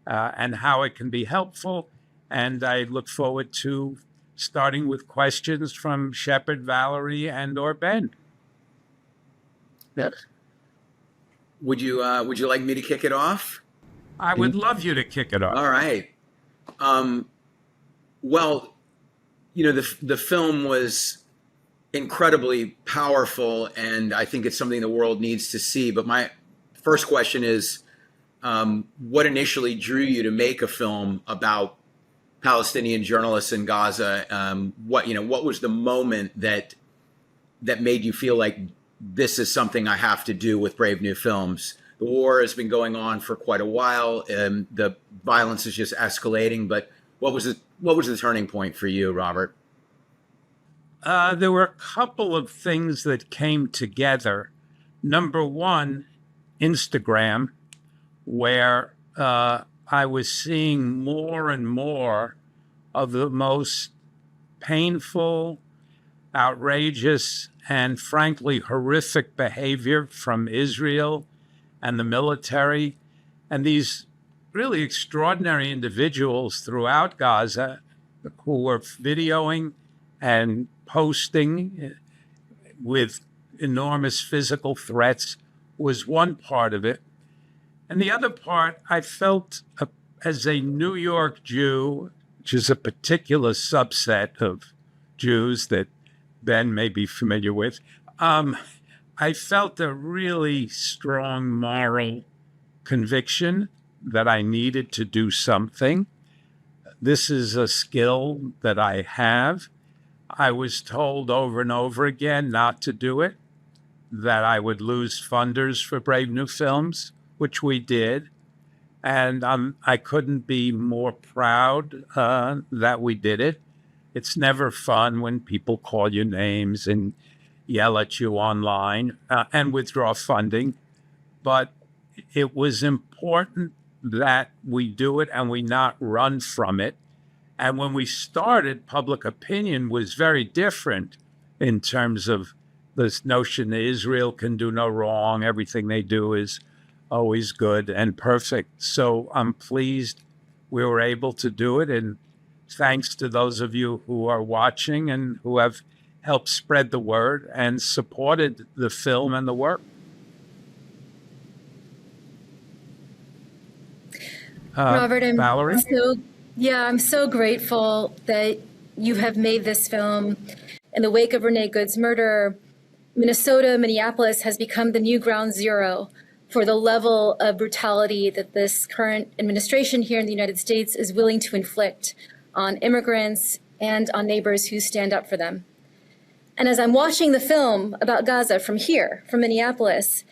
and how it can be helpful. And I look forward to starting with questions from Shepard, Valerie, and or Ben. Yes. Would you like me to kick it off? I would love you to kick it off. All right. Well, you know, the film was incredibly powerful, and I think it's something the world needs to see. But my first question is, what initially drew you to make a film about Palestinian journalists in Gaza? What was the moment that made you feel like this is something I have to do with Brave New Films? The war has been going on for quite a while, and the violence is just escalating. But what was the turning point for you, Robert? There were a couple of things that came together. Number one, Instagram, where I was seeing more and more of the most painful, outrageous, and frankly horrific behavior from Israel and the military, and these really extraordinary individuals throughout Gaza who were videoing and posting with enormous physical threats was one part of it. And the other part, I felt as a New York Jew, which is a particular subset of Jews that Ben may be familiar with, I felt a really strong moral conviction that I needed to do something. This is a skill that I have. I was told over and over again not to do it, that I would lose funders for Brave New Films, which we did. And I couldn't be more proud that we did it. It's never fun when people call you names and yell at you online and withdraw funding. But it was important that we do it and we not run from it. And when we started, public opinion was very different in terms of this notion that Israel can do no wrong. Everything they do is always good and perfect. So I'm pleased we were able to do it. And thanks to those of you who are watching and who have helped spread the word and supported the film and the work. Robert, Valerie? I'm so grateful that you have made this film. In the wake of Renee Good's murder, Minneapolis has become the new ground zero for the level of brutality that this current administration here in the United States is willing to inflict on immigrants and on neighbors who stand up for them. And as I'm watching the film about Gaza from here, from Minneapolis,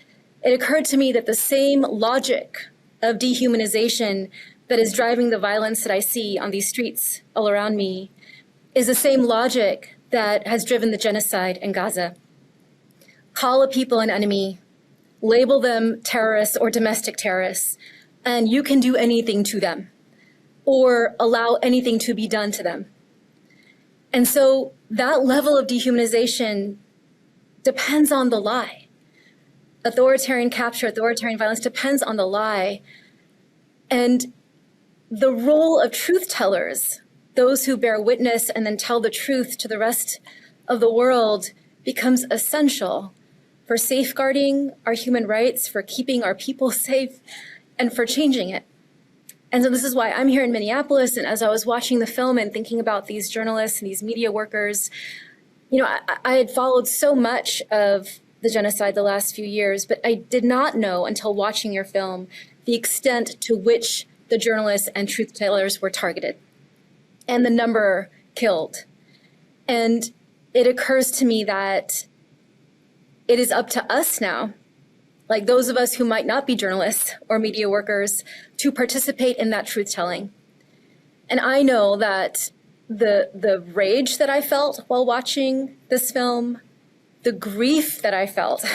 it occurred to me that the same logic of dehumanization that is driving the violence that I see on these streets all around me is the same logic that has driven the genocide in Gaza. Call a people an enemy, label them terrorists or domestic terrorists, and you can do anything to them or allow anything to be done to them. And so that level of dehumanization depends on the lie. Authoritarian capture, authoritarian violence depends on the lie. And the role of truth tellers, those who bear witness and then tell the truth to the rest of the world, becomes essential for safeguarding our human rights, for keeping our people safe, and for changing it. And so this is why I'm here in Minneapolis. And as I was watching the film and thinking about these journalists and these media workers, I had followed so much of the genocide the last few years, but I did not know until watching your film the extent to which the journalists and truth tellers were targeted and the number killed. And it occurs to me that it is up to us now, like those of us who might not be journalists or media workers, to participate in that truth telling. And I know that the rage that I felt while watching this film, the grief that I felt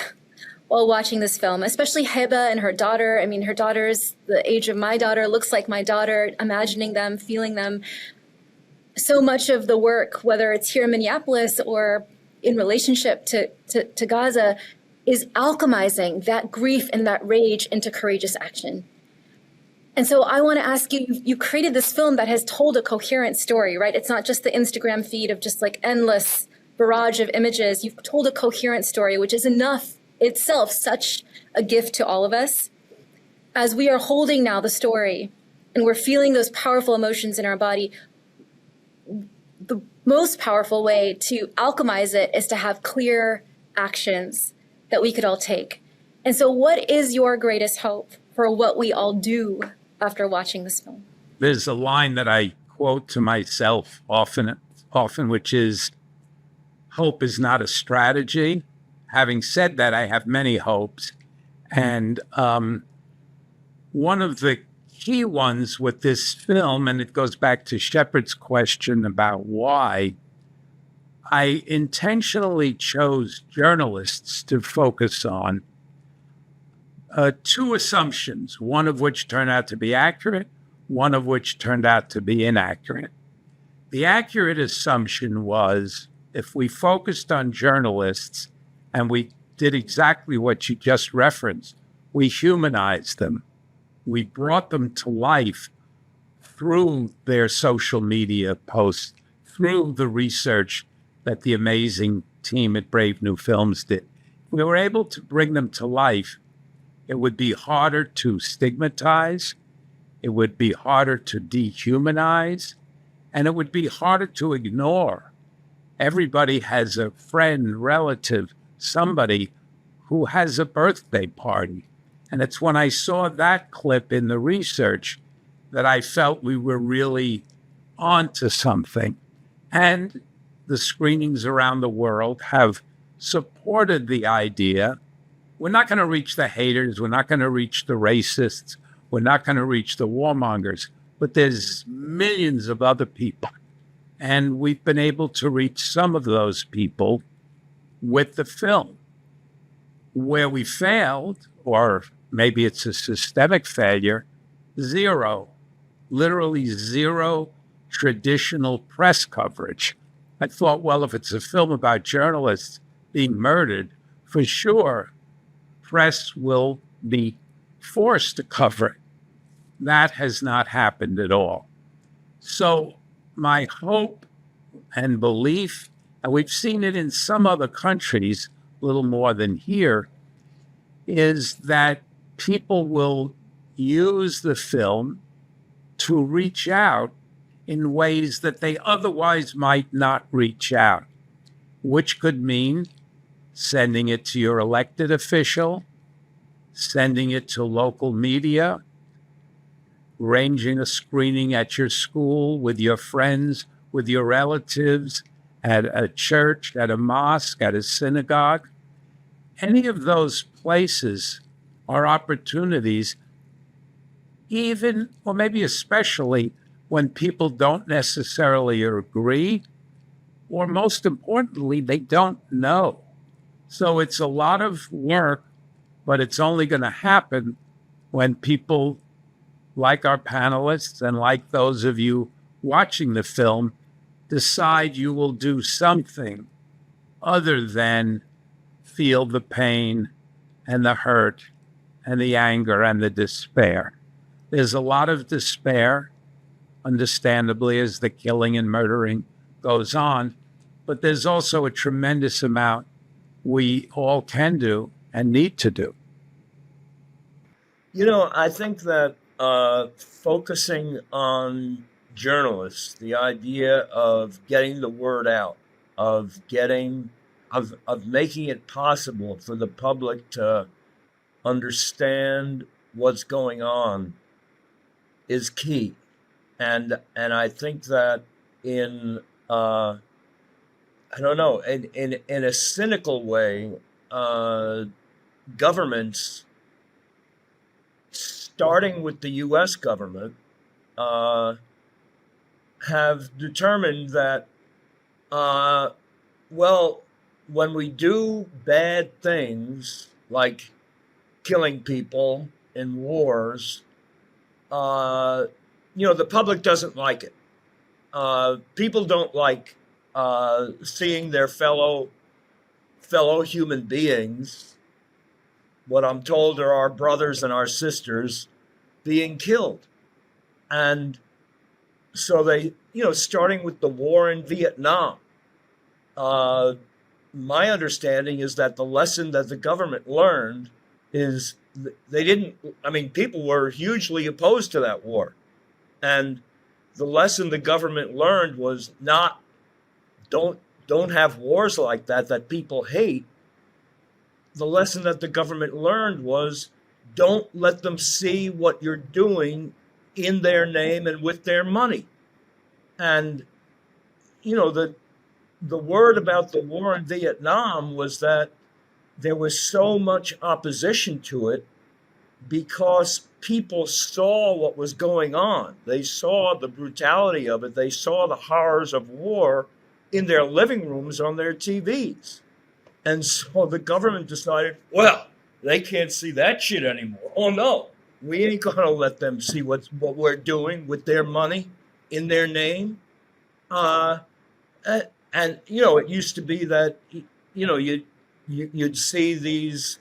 while watching this film, especially Heba and her daughter. I mean, her daughter's the age of my daughter, looks like my daughter, imagining them, feeling them. So much of the work, whether it's here in Minneapolis or in relationship to Gaza, is alchemizing that grief and that rage into courageous action. And so I want to ask you, you created this film that has told a coherent story, right? It's not just the Instagram feed of just like endless barrage of images. You've told a coherent story, which is enough itself, such a gift to all of us. As we are holding now the story and we're feeling those powerful emotions in our body, the most powerful way to alchemize it is to have clear actions that we could all take. And so what is your greatest hope for what we all do after watching this film? There's a line that I quote to myself often, which is, hope is not a strategy. Having said that, I have many hopes. And one of the key ones with this film, and it goes back to Shepard's question about why, I intentionally chose journalists to focus on two assumptions, one of which turned out to be accurate, one of which turned out to be inaccurate. The accurate assumption was, if we focused on journalists and we did exactly what you just referenced, we humanized them. We brought them to life through their social media posts, through the research that the amazing team at Brave New Films did. We were able to bring them to life. It would be harder to stigmatize, it would be harder to dehumanize, and it would be harder to ignore. Everybody has a friend, relative, somebody who has a birthday party. And it's when I saw that clip in the research that I felt we were really onto something. And the screenings around the world have supported the idea. We're not going to reach the haters. We're not going to reach the racists. We're not going to reach the warmongers. But there's millions of other people. And we've been able to reach some of those people with the film. Where we failed, or maybe it's a systemic failure, zero, literally zero traditional press coverage. I thought, well, if it's a film about journalists being murdered, for sure, press will be forced to cover it. That has not happened at all. So my hope and belief, and we've seen it in some other countries, a little more than here, is that people will use the film to reach out in ways that they otherwise might not reach out, which could mean sending it to your elected official, sending it to local media, arranging a screening at your school with your friends, with your relatives, at a church, at a mosque, at a synagogue. Any of those places are opportunities, even, or maybe especially, when people don't necessarily agree, or most importantly, they don't know. So it's a lot of work, but it's only going to happen when people like our panelists and like those of you watching the film decide you will do something other than feel the pain and the hurt and the anger and the despair. There's a lot of despair, understandably, as the killing and murdering goes on, but there's also a tremendous amount we all can do and need to do. You know, I think that focusing on journalists, the idea of getting the word out, of making it possible for the public to understand what's going on is key. And I think that in I don't know, in a cynical way, governments, starting with the U.S. government, have determined that, well, when we do bad things like killing people in wars, the public doesn't like it. People don't like seeing their fellow human beings, what I'm told are our brothers and our sisters, being killed. And so they, starting with the war in Vietnam, my understanding is that the lesson that the government learned is people were hugely opposed to that war. And the lesson the government learned was not, don't have wars like that people hate. The lesson that the government learned was, don't let them see what you're doing in their name and with their money. And, the word about the war in Vietnam was that there was so much opposition to it because people saw what was going on. They saw the brutality of it. They saw the horrors of war in their living rooms on their TVs. And so the government decided, well, they can't see that shit anymore. Oh, no, we ain't going to let them see what we're doing with their money in their name. And it used to be that, you'd see these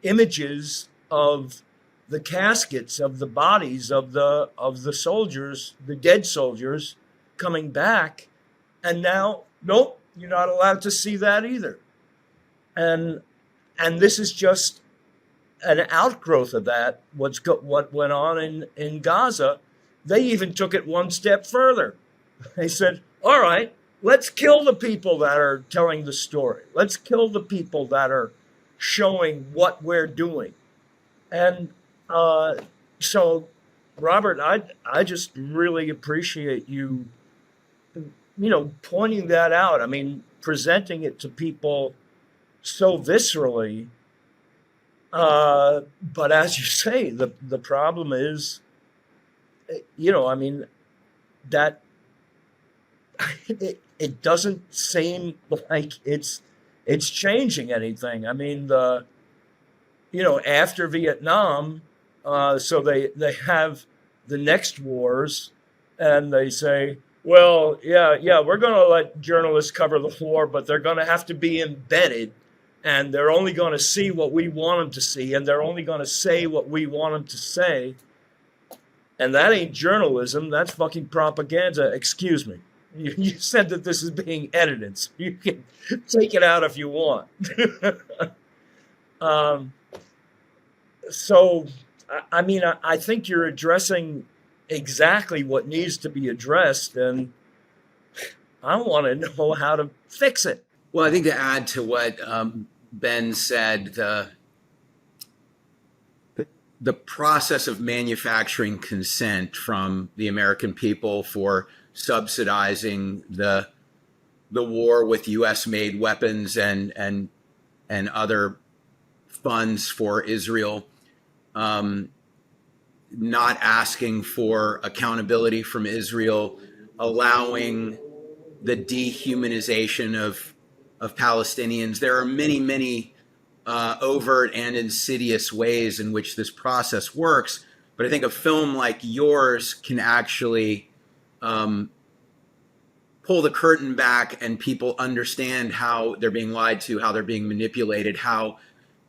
images of the caskets of the bodies of the soldiers, the dead soldiers, coming back. And now, nope, you're not allowed to see that either. And this is just an outgrowth of that. What went on in Gaza. They even took it one step further. They said, all right, let's kill the people that are telling the story. Let's kill the people that are showing what we're doing. And so, Robert, I just really appreciate you, pointing that out. I mean, presenting it to people so viscerally. But as you say, the problem is, that it doesn't seem like it's changing anything. I mean, after Vietnam, so they have the next wars, and they say, well, yeah, we're going to let journalists cover the war, but they're going to have to be embedded, and they're only going to see what we want them to see, and they're only going to say what we want them to say. And that ain't journalism. That's fucking propaganda. Excuse me. You said that this is being edited, so you can take it out if you want. So, I mean, I think you're addressing exactly what needs to be addressed, and I want to know how to fix it. Well, I think to add to what Ben said, the process of manufacturing consent from the American people for subsidizing the war with U.S.-made weapons and other funds for Israel, not asking for accountability from Israel, allowing the dehumanization of Palestinians. There are many overt and insidious ways in which this process works. But I think a film like yours can actually pull the curtain back and people understand how they're being lied to, how they're being manipulated, how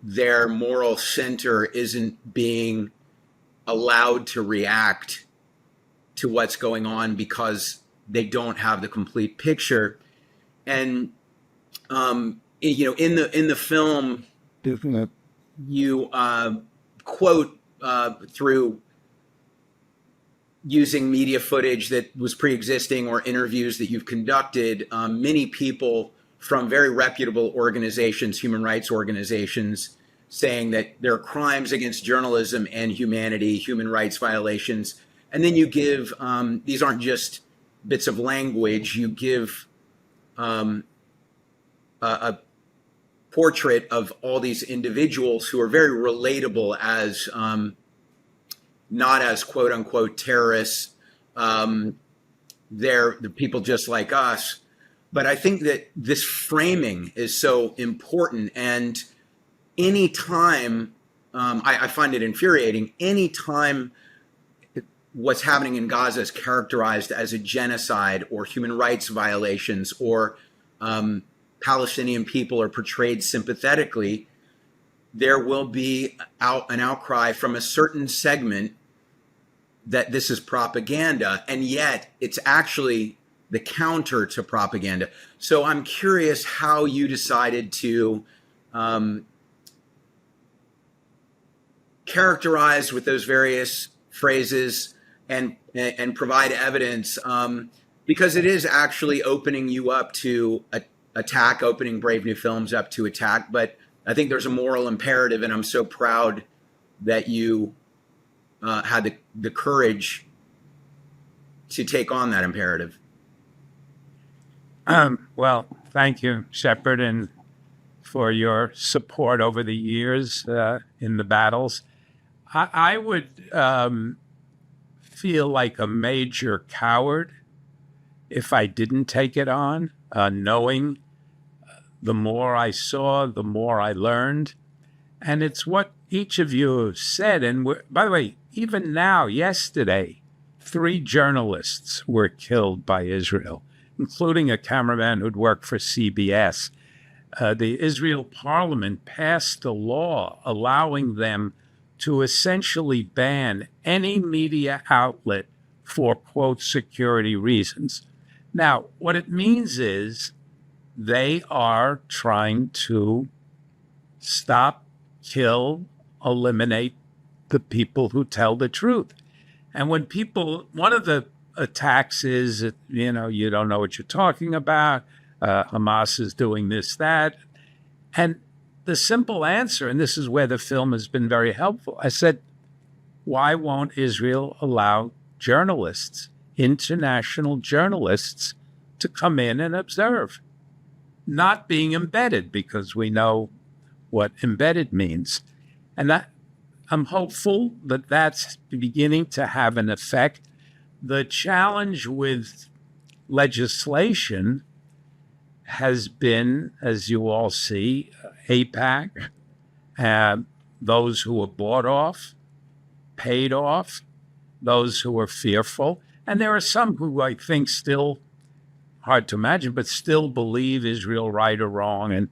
their moral center isn't being allowed to react to what's going on because they don't have the complete picture. And in the film, you quote through using media footage that was pre-existing or interviews that you've conducted, many people from very reputable organizations, human rights organizations, saying that there are crimes against journalism and humanity, human rights violations. And then you give, these aren't just bits of language, you give a portrait of all these individuals who are very relatable as not as quote unquote terrorists. They're people just like us. But I think that this framing is so important. And anytime, I find it infuriating, anytime what's happening in Gaza is characterized as a genocide or human rights violations or Palestinian people are portrayed sympathetically, there will be an outcry from a certain segment that this is propaganda, and yet it's actually the counter to propaganda. So I'm curious how you decided to characterize with those various phrases and provide evidence, because it is actually opening you up to attack, opening Brave New Films up to attack. But I think there's a moral imperative, and I'm so proud that you had the courage to take on that imperative. Well, thank you, Shepard, and for your support over the years in the battles. I would feel like a major coward if I didn't take it on, knowing the more I saw, the more I learned. And it's what each of you said. And by the way, even now, yesterday, 3 journalists were killed by Israel, including a cameraman who'd worked for CBS. The Israel parliament passed a law allowing them to essentially ban any media outlet for, quote, security reasons. Now, what it means is they are trying to stop, kill, eliminate the people who tell the truth. And when people, one of the attacks is, you don't know what you're talking about, Hamas is doing this, that. And the simple answer, and this is where the film has been very helpful, I said, why won't Israel allow journalists, international journalists, to come in and observe? Not being embedded, because we know what embedded means. And that, I'm hopeful that that's beginning to have an effect. The challenge with legislation has been, as you all see, AIPAC, those who were bought off, paid off, those who were fearful. And there are some who I think still, hard to imagine, but still believe Israel right or wrong, and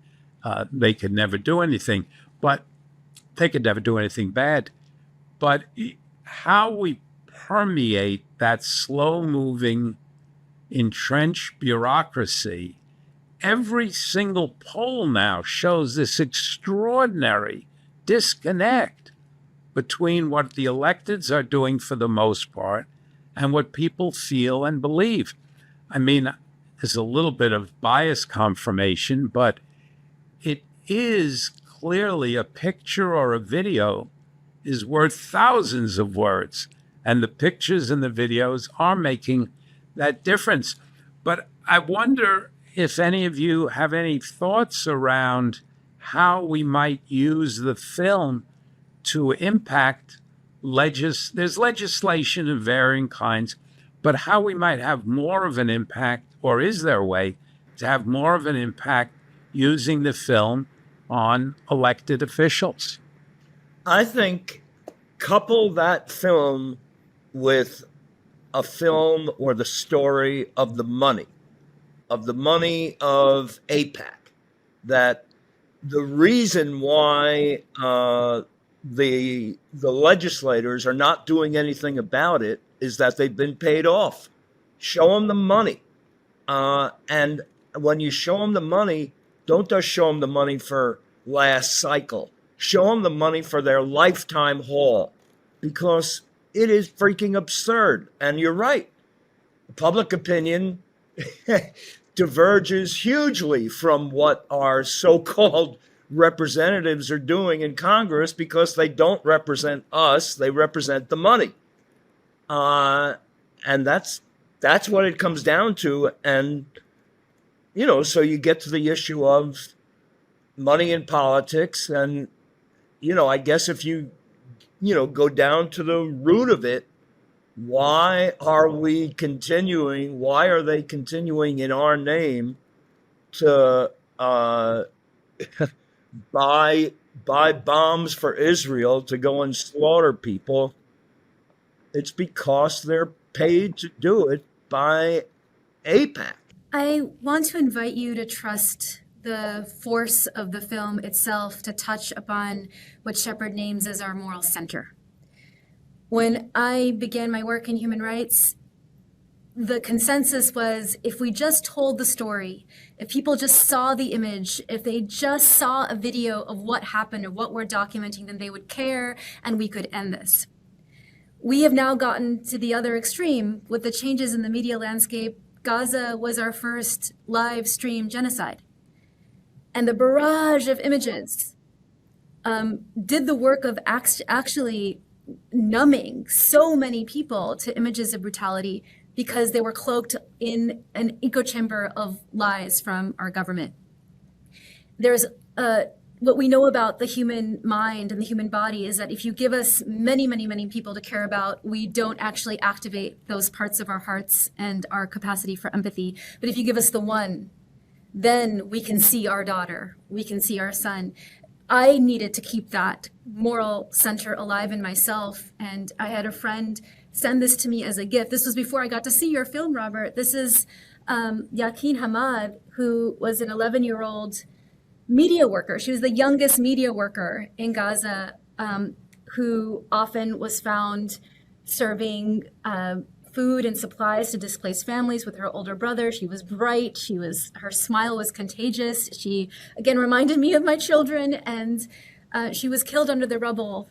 they could never do anything. But they could never do anything bad. But how we permeate that slow-moving, entrenched bureaucracy, every single poll now shows this extraordinary disconnect between what the electeds are doing for the most part and what people feel and believe. I mean, there's a little bit of bias confirmation, but it is clearly a picture or a video is worth thousands of words. And the pictures and the videos are making that difference. But I wonder if any of you have any thoughts around how we might use the film to impact there's legislation of varying kinds, but how we might have more of an impact, or is there a way to have more of an impact using the film on elected officials? I think couple that film with a film or the story of the money of AIPAC, that the reason why the legislators are not doing anything about it is that they've been paid off. Show them the money. And when you show them the money, don't just show them the money for last cycle. Show them the money for their lifetime haul, because it is freaking absurd. And you're right. Public opinion diverges hugely from what our so-called representatives are doing in Congress, because they don't represent us, they represent the money. And that's what it comes down to. And, so you get to the issue of money in politics. And, I guess if you go down to the root of it, why are they continuing in our name to buy bombs for Israel to go and slaughter people? It's because they're paid to do it by AIPAC. I want to invite you to trust the force of the film itself to touch upon what Shepard names as our moral center. When I began my work in human rights, the consensus was, if we just told the story, if people just saw the image, if they just saw a video of what happened or what we're documenting, then they would care and we could end this. We have now gotten to the other extreme with the changes in the media landscape. Gaza was our first live stream genocide. And the barrage of images did the work of actually numbing so many people to images of brutality, because they were cloaked in an echo chamber of lies from our government. There's what we know about the human mind and the human body is that if you give us many, many, many people to care about, we don't actually activate those parts of our hearts and our capacity for empathy. But if you give us the one, then we can see our daughter, we can see our son. I needed to keep that moral center alive in myself. And I had a friend send this to me as a gift. This was before I got to see your film, Robert. This is Yakin Hamad, who was an 11-year-old media worker. She was the youngest media worker in Gaza, who often was found serving food and supplies to displaced families with her older brother. She was bright. Her smile was contagious. She, again, reminded me of my children. And she was killed under the rubble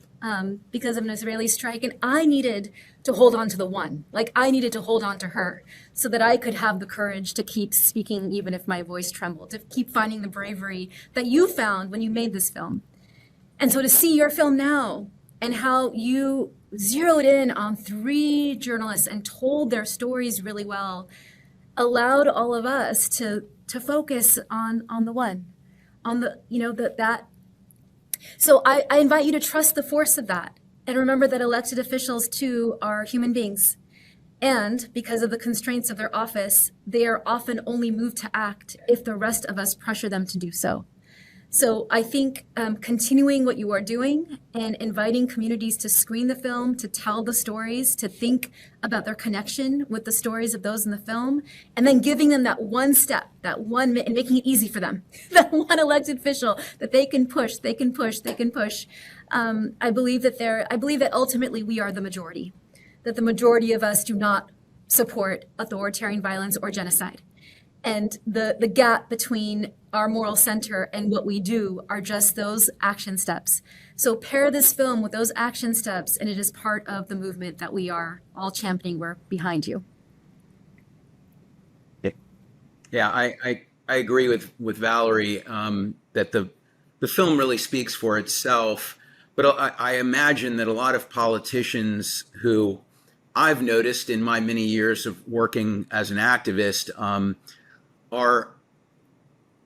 because of an Israeli strike. And I needed to hold on to the one. Like, I needed to hold on to her so that I could have the courage to keep speaking, even if my voice trembled, to keep finding the bravery that you found when you made this film. And so to see your film now and how you zeroed in on 3 journalists and told their stories really well, allowed all of us to focus on the one, on the, that. So I invite you to trust the force of that. And remember that elected officials, too, are human beings. And because of the constraints of their office, they are often only moved to act if the rest of us pressure them to do so. So I think continuing what you are doing and inviting communities to screen the film, to tell the stories, to think about their connection with the stories of those in the film, and then giving them that one step, and making it easy for them, that one elected official that they can push. I believe that ultimately we are the majority, that the majority of us do not support authoritarian violence or genocide. And the gap between our moral center and what we do are just those action steps. So pair this film with those action steps, and it is part of the movement that we are all championing. We're behind you. Yeah, I agree with Valerie that the film really speaks for itself. But I imagine that a lot of politicians who I've noticed in my many years of working as an activist are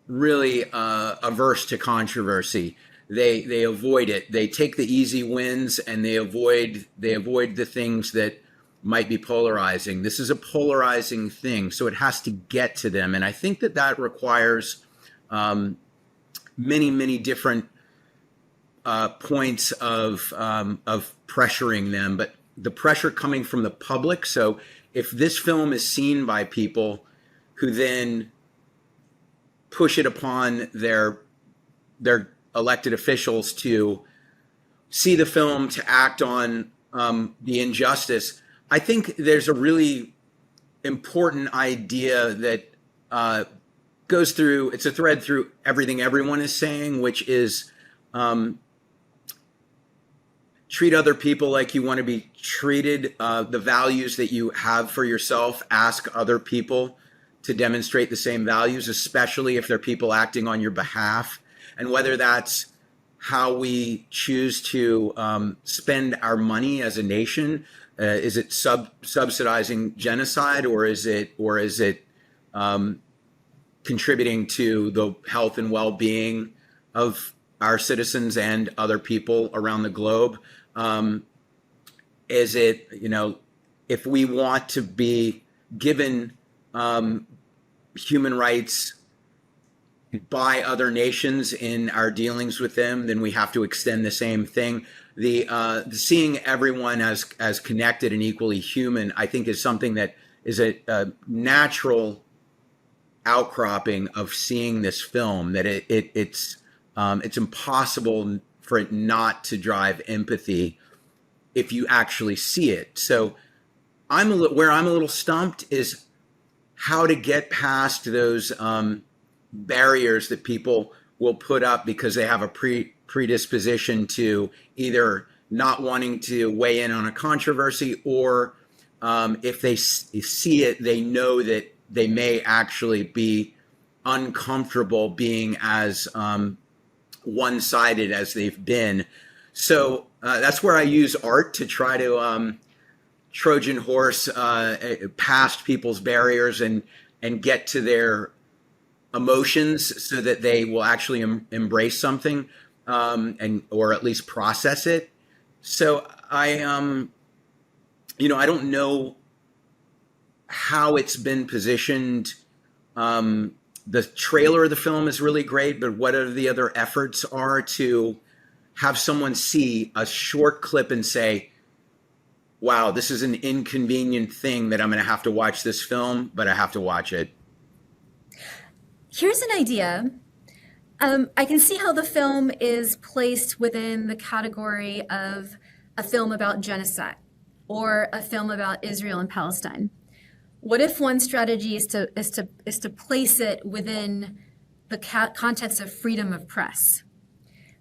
really averse to controversy. They avoid it. They take the easy wins, and they avoid the things that might be polarizing. This is a polarizing thing, so it has to get to them. And I think that requires many different points of pressuring them, but the pressure coming from the public. So if this film is seen by people who then push it upon their elected officials to see the film, to act on the injustice, I think there's a really important idea that goes through, it's a thread through everything everyone is saying, which is treat other people like you want to be treated. The values that you have for yourself, ask other people to demonstrate the same values, especially if they're people acting on your behalf. And whether that's how we choose to spend our money as a nation, is it subsidizing genocide, or is it contributing to the health and well-being of our citizens and other people around the globe? Is it, if we want to be given human rights by other nations in our dealings with them, then we have to extend the same thing. The seeing everyone as connected and equally human, I think, is something that is a natural outcropping of seeing this film. That it's impossible for it not to drive empathy if you actually see it. So where I'm a little stumped is how to get past those barriers that people will put up because they have a predisposition to either not wanting to weigh in on a controversy, or if they see it, they know that they may actually be uncomfortable being as one-sided as they've been. So that's where I use art to try to Trojan horse past people's barriers and get to their emotions so that they will actually embrace something or at least process it. So I don't know how it's been positioned. The trailer of the film is really great, but what are the other efforts are to have someone see a short clip and say, wow, this is an inconvenient thing that I'm going to have to watch this film, but I have to watch it. Here's an idea. I can see how the film is placed within the category of a film about genocide or a film about Israel and Palestine. What if one strategy is to place it within the context of freedom of press?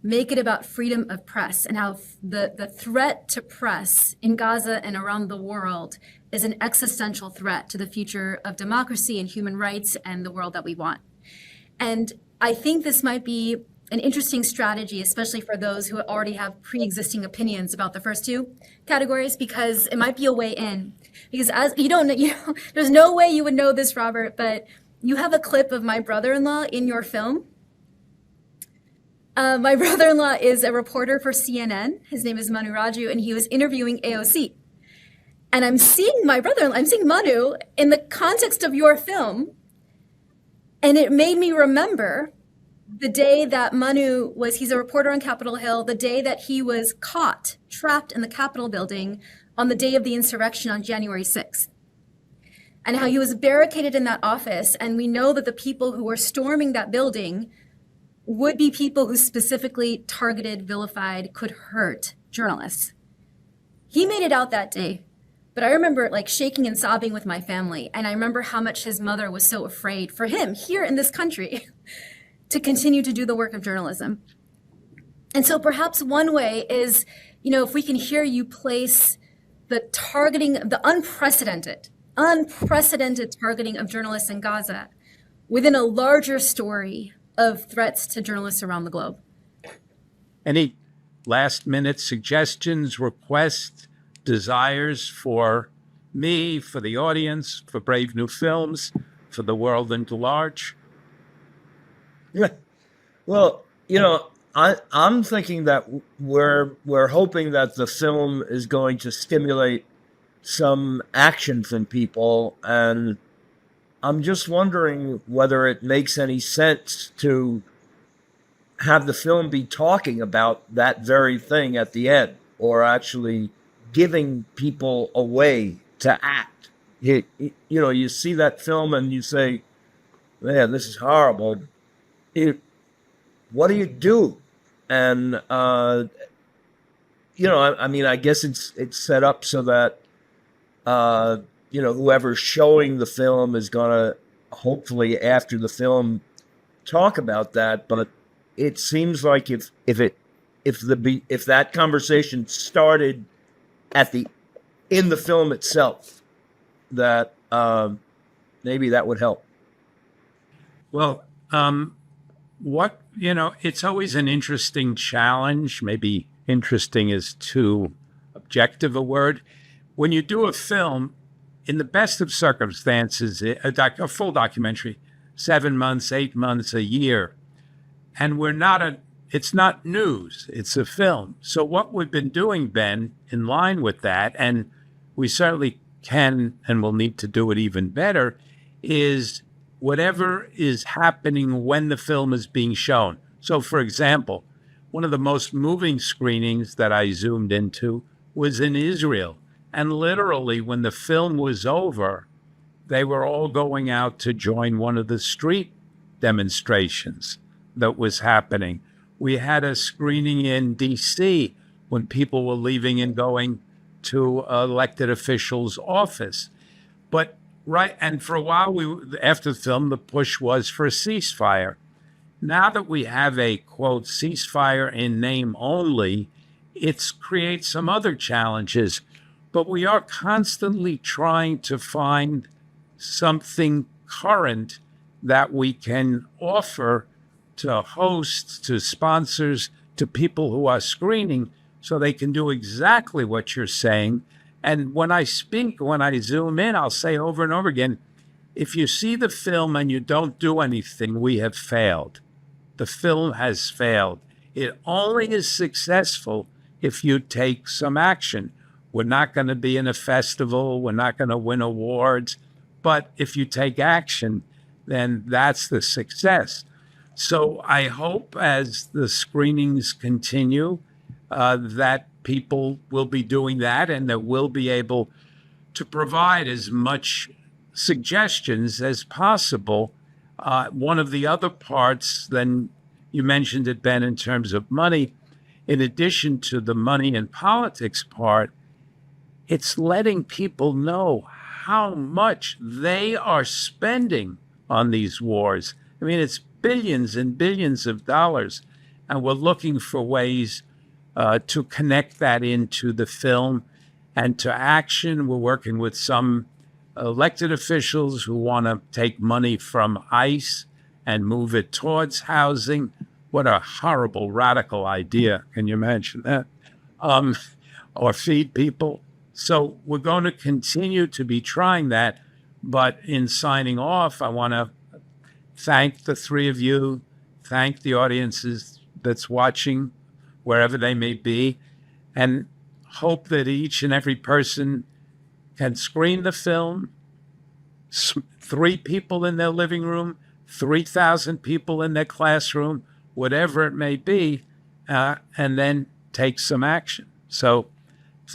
Make it about freedom of press and how the threat to press in Gaza and around the world is an existential threat to the future of democracy and human rights and the world that we want. And I think this might be an interesting strategy, especially for those who already have pre-existing opinions about the first two categories, because it might be a way in. Because as there's no way you would know this, Robert, but you have a clip of my brother-in-law in your film. My brother-in-law is a reporter for CNN. His name is Manu Raju, and he was interviewing AOC. And I'm seeing I'm seeing Manu in the context of your film. And it made me remember the day that Manu he's a reporter on Capitol Hill, the day that he was caught, trapped in the Capitol building on the day of the insurrection on January 6th. And how he was barricaded in that office. And we know that the people who were storming that building would be people who specifically targeted, vilified, could hurt journalists. He made it out that day. But I remember like shaking and sobbing with my family. And I remember how much his mother was so afraid for him here in this country to continue to do the work of journalism. And so perhaps one way is, if we can hear you place the targeting, the unprecedented targeting of journalists in Gaza within a larger story of threats to journalists around the globe. Any last-minute suggestions, requests, desires for me, for the audience, for Brave New Films, for the world at large? Yeah. Well, I'm thinking that we're hoping that the film is going to stimulate some actions in people, and I'm just wondering whether it makes any sense to have the film be talking about that very thing at the end, or actually giving people a way to act. You see that film and you say, man, this is horrible. What do you do? And, I guess it's set up so that, whoever's showing the film is going to hopefully after the film talk about that. But it seems like if that conversation started in the film itself, that maybe that would help. Well, it's always an interesting challenge. Maybe interesting is too objective a word. When you do a film, in the best of circumstances, a full documentary, 7 months, 8 months, a year, and it's not news, it's a film. So what we've been doing, Ben, in line with that, and we certainly can and will need to do it even better, is whatever is happening when the film is being shown. So, for example, one of the most moving screenings that I zoomed into was in Israel. And literally, when the film was over, they were all going out to join one of the street demonstrations that was happening. We had a screening in D.C. when people were leaving and going to elected officials' office. And for a while, after the film, the push was for a ceasefire. Now that we have a, quote, ceasefire in name only, it creates some other challenges. But we are constantly trying to find something current that we can offer to hosts, to sponsors, to people who are screening, so they can do exactly what you're saying. And when I zoom in, I'll say over and over again, if you see the film and you don't do anything, we have failed. The film has failed. It only is successful if you take some action. We're not going to be in a festival. We're not going to win awards. But if you take action, then that's the success. So I hope as the screenings continue that people will be doing that and that we'll be able to provide as much suggestions as possible. One of the other parts, then you mentioned it, Ben, in terms of money, in addition to the money and politics part, it's letting people know how much they are spending on these wars. I mean, it's billions and billions of dollars, and we're looking for ways to connect that into the film and to action. We're working with some elected officials who want to take money from ICE and move it towards housing. What a horrible, radical idea. Can you imagine that? Or feed people. So we're going to continue to be trying that. But in signing off, I want to thank the three of you, thank the audiences that's watching, wherever they may be, and hope that each and every person can screen the film, 3 people in their living room, 3,000 people in their classroom, whatever it may be, and then take some action. So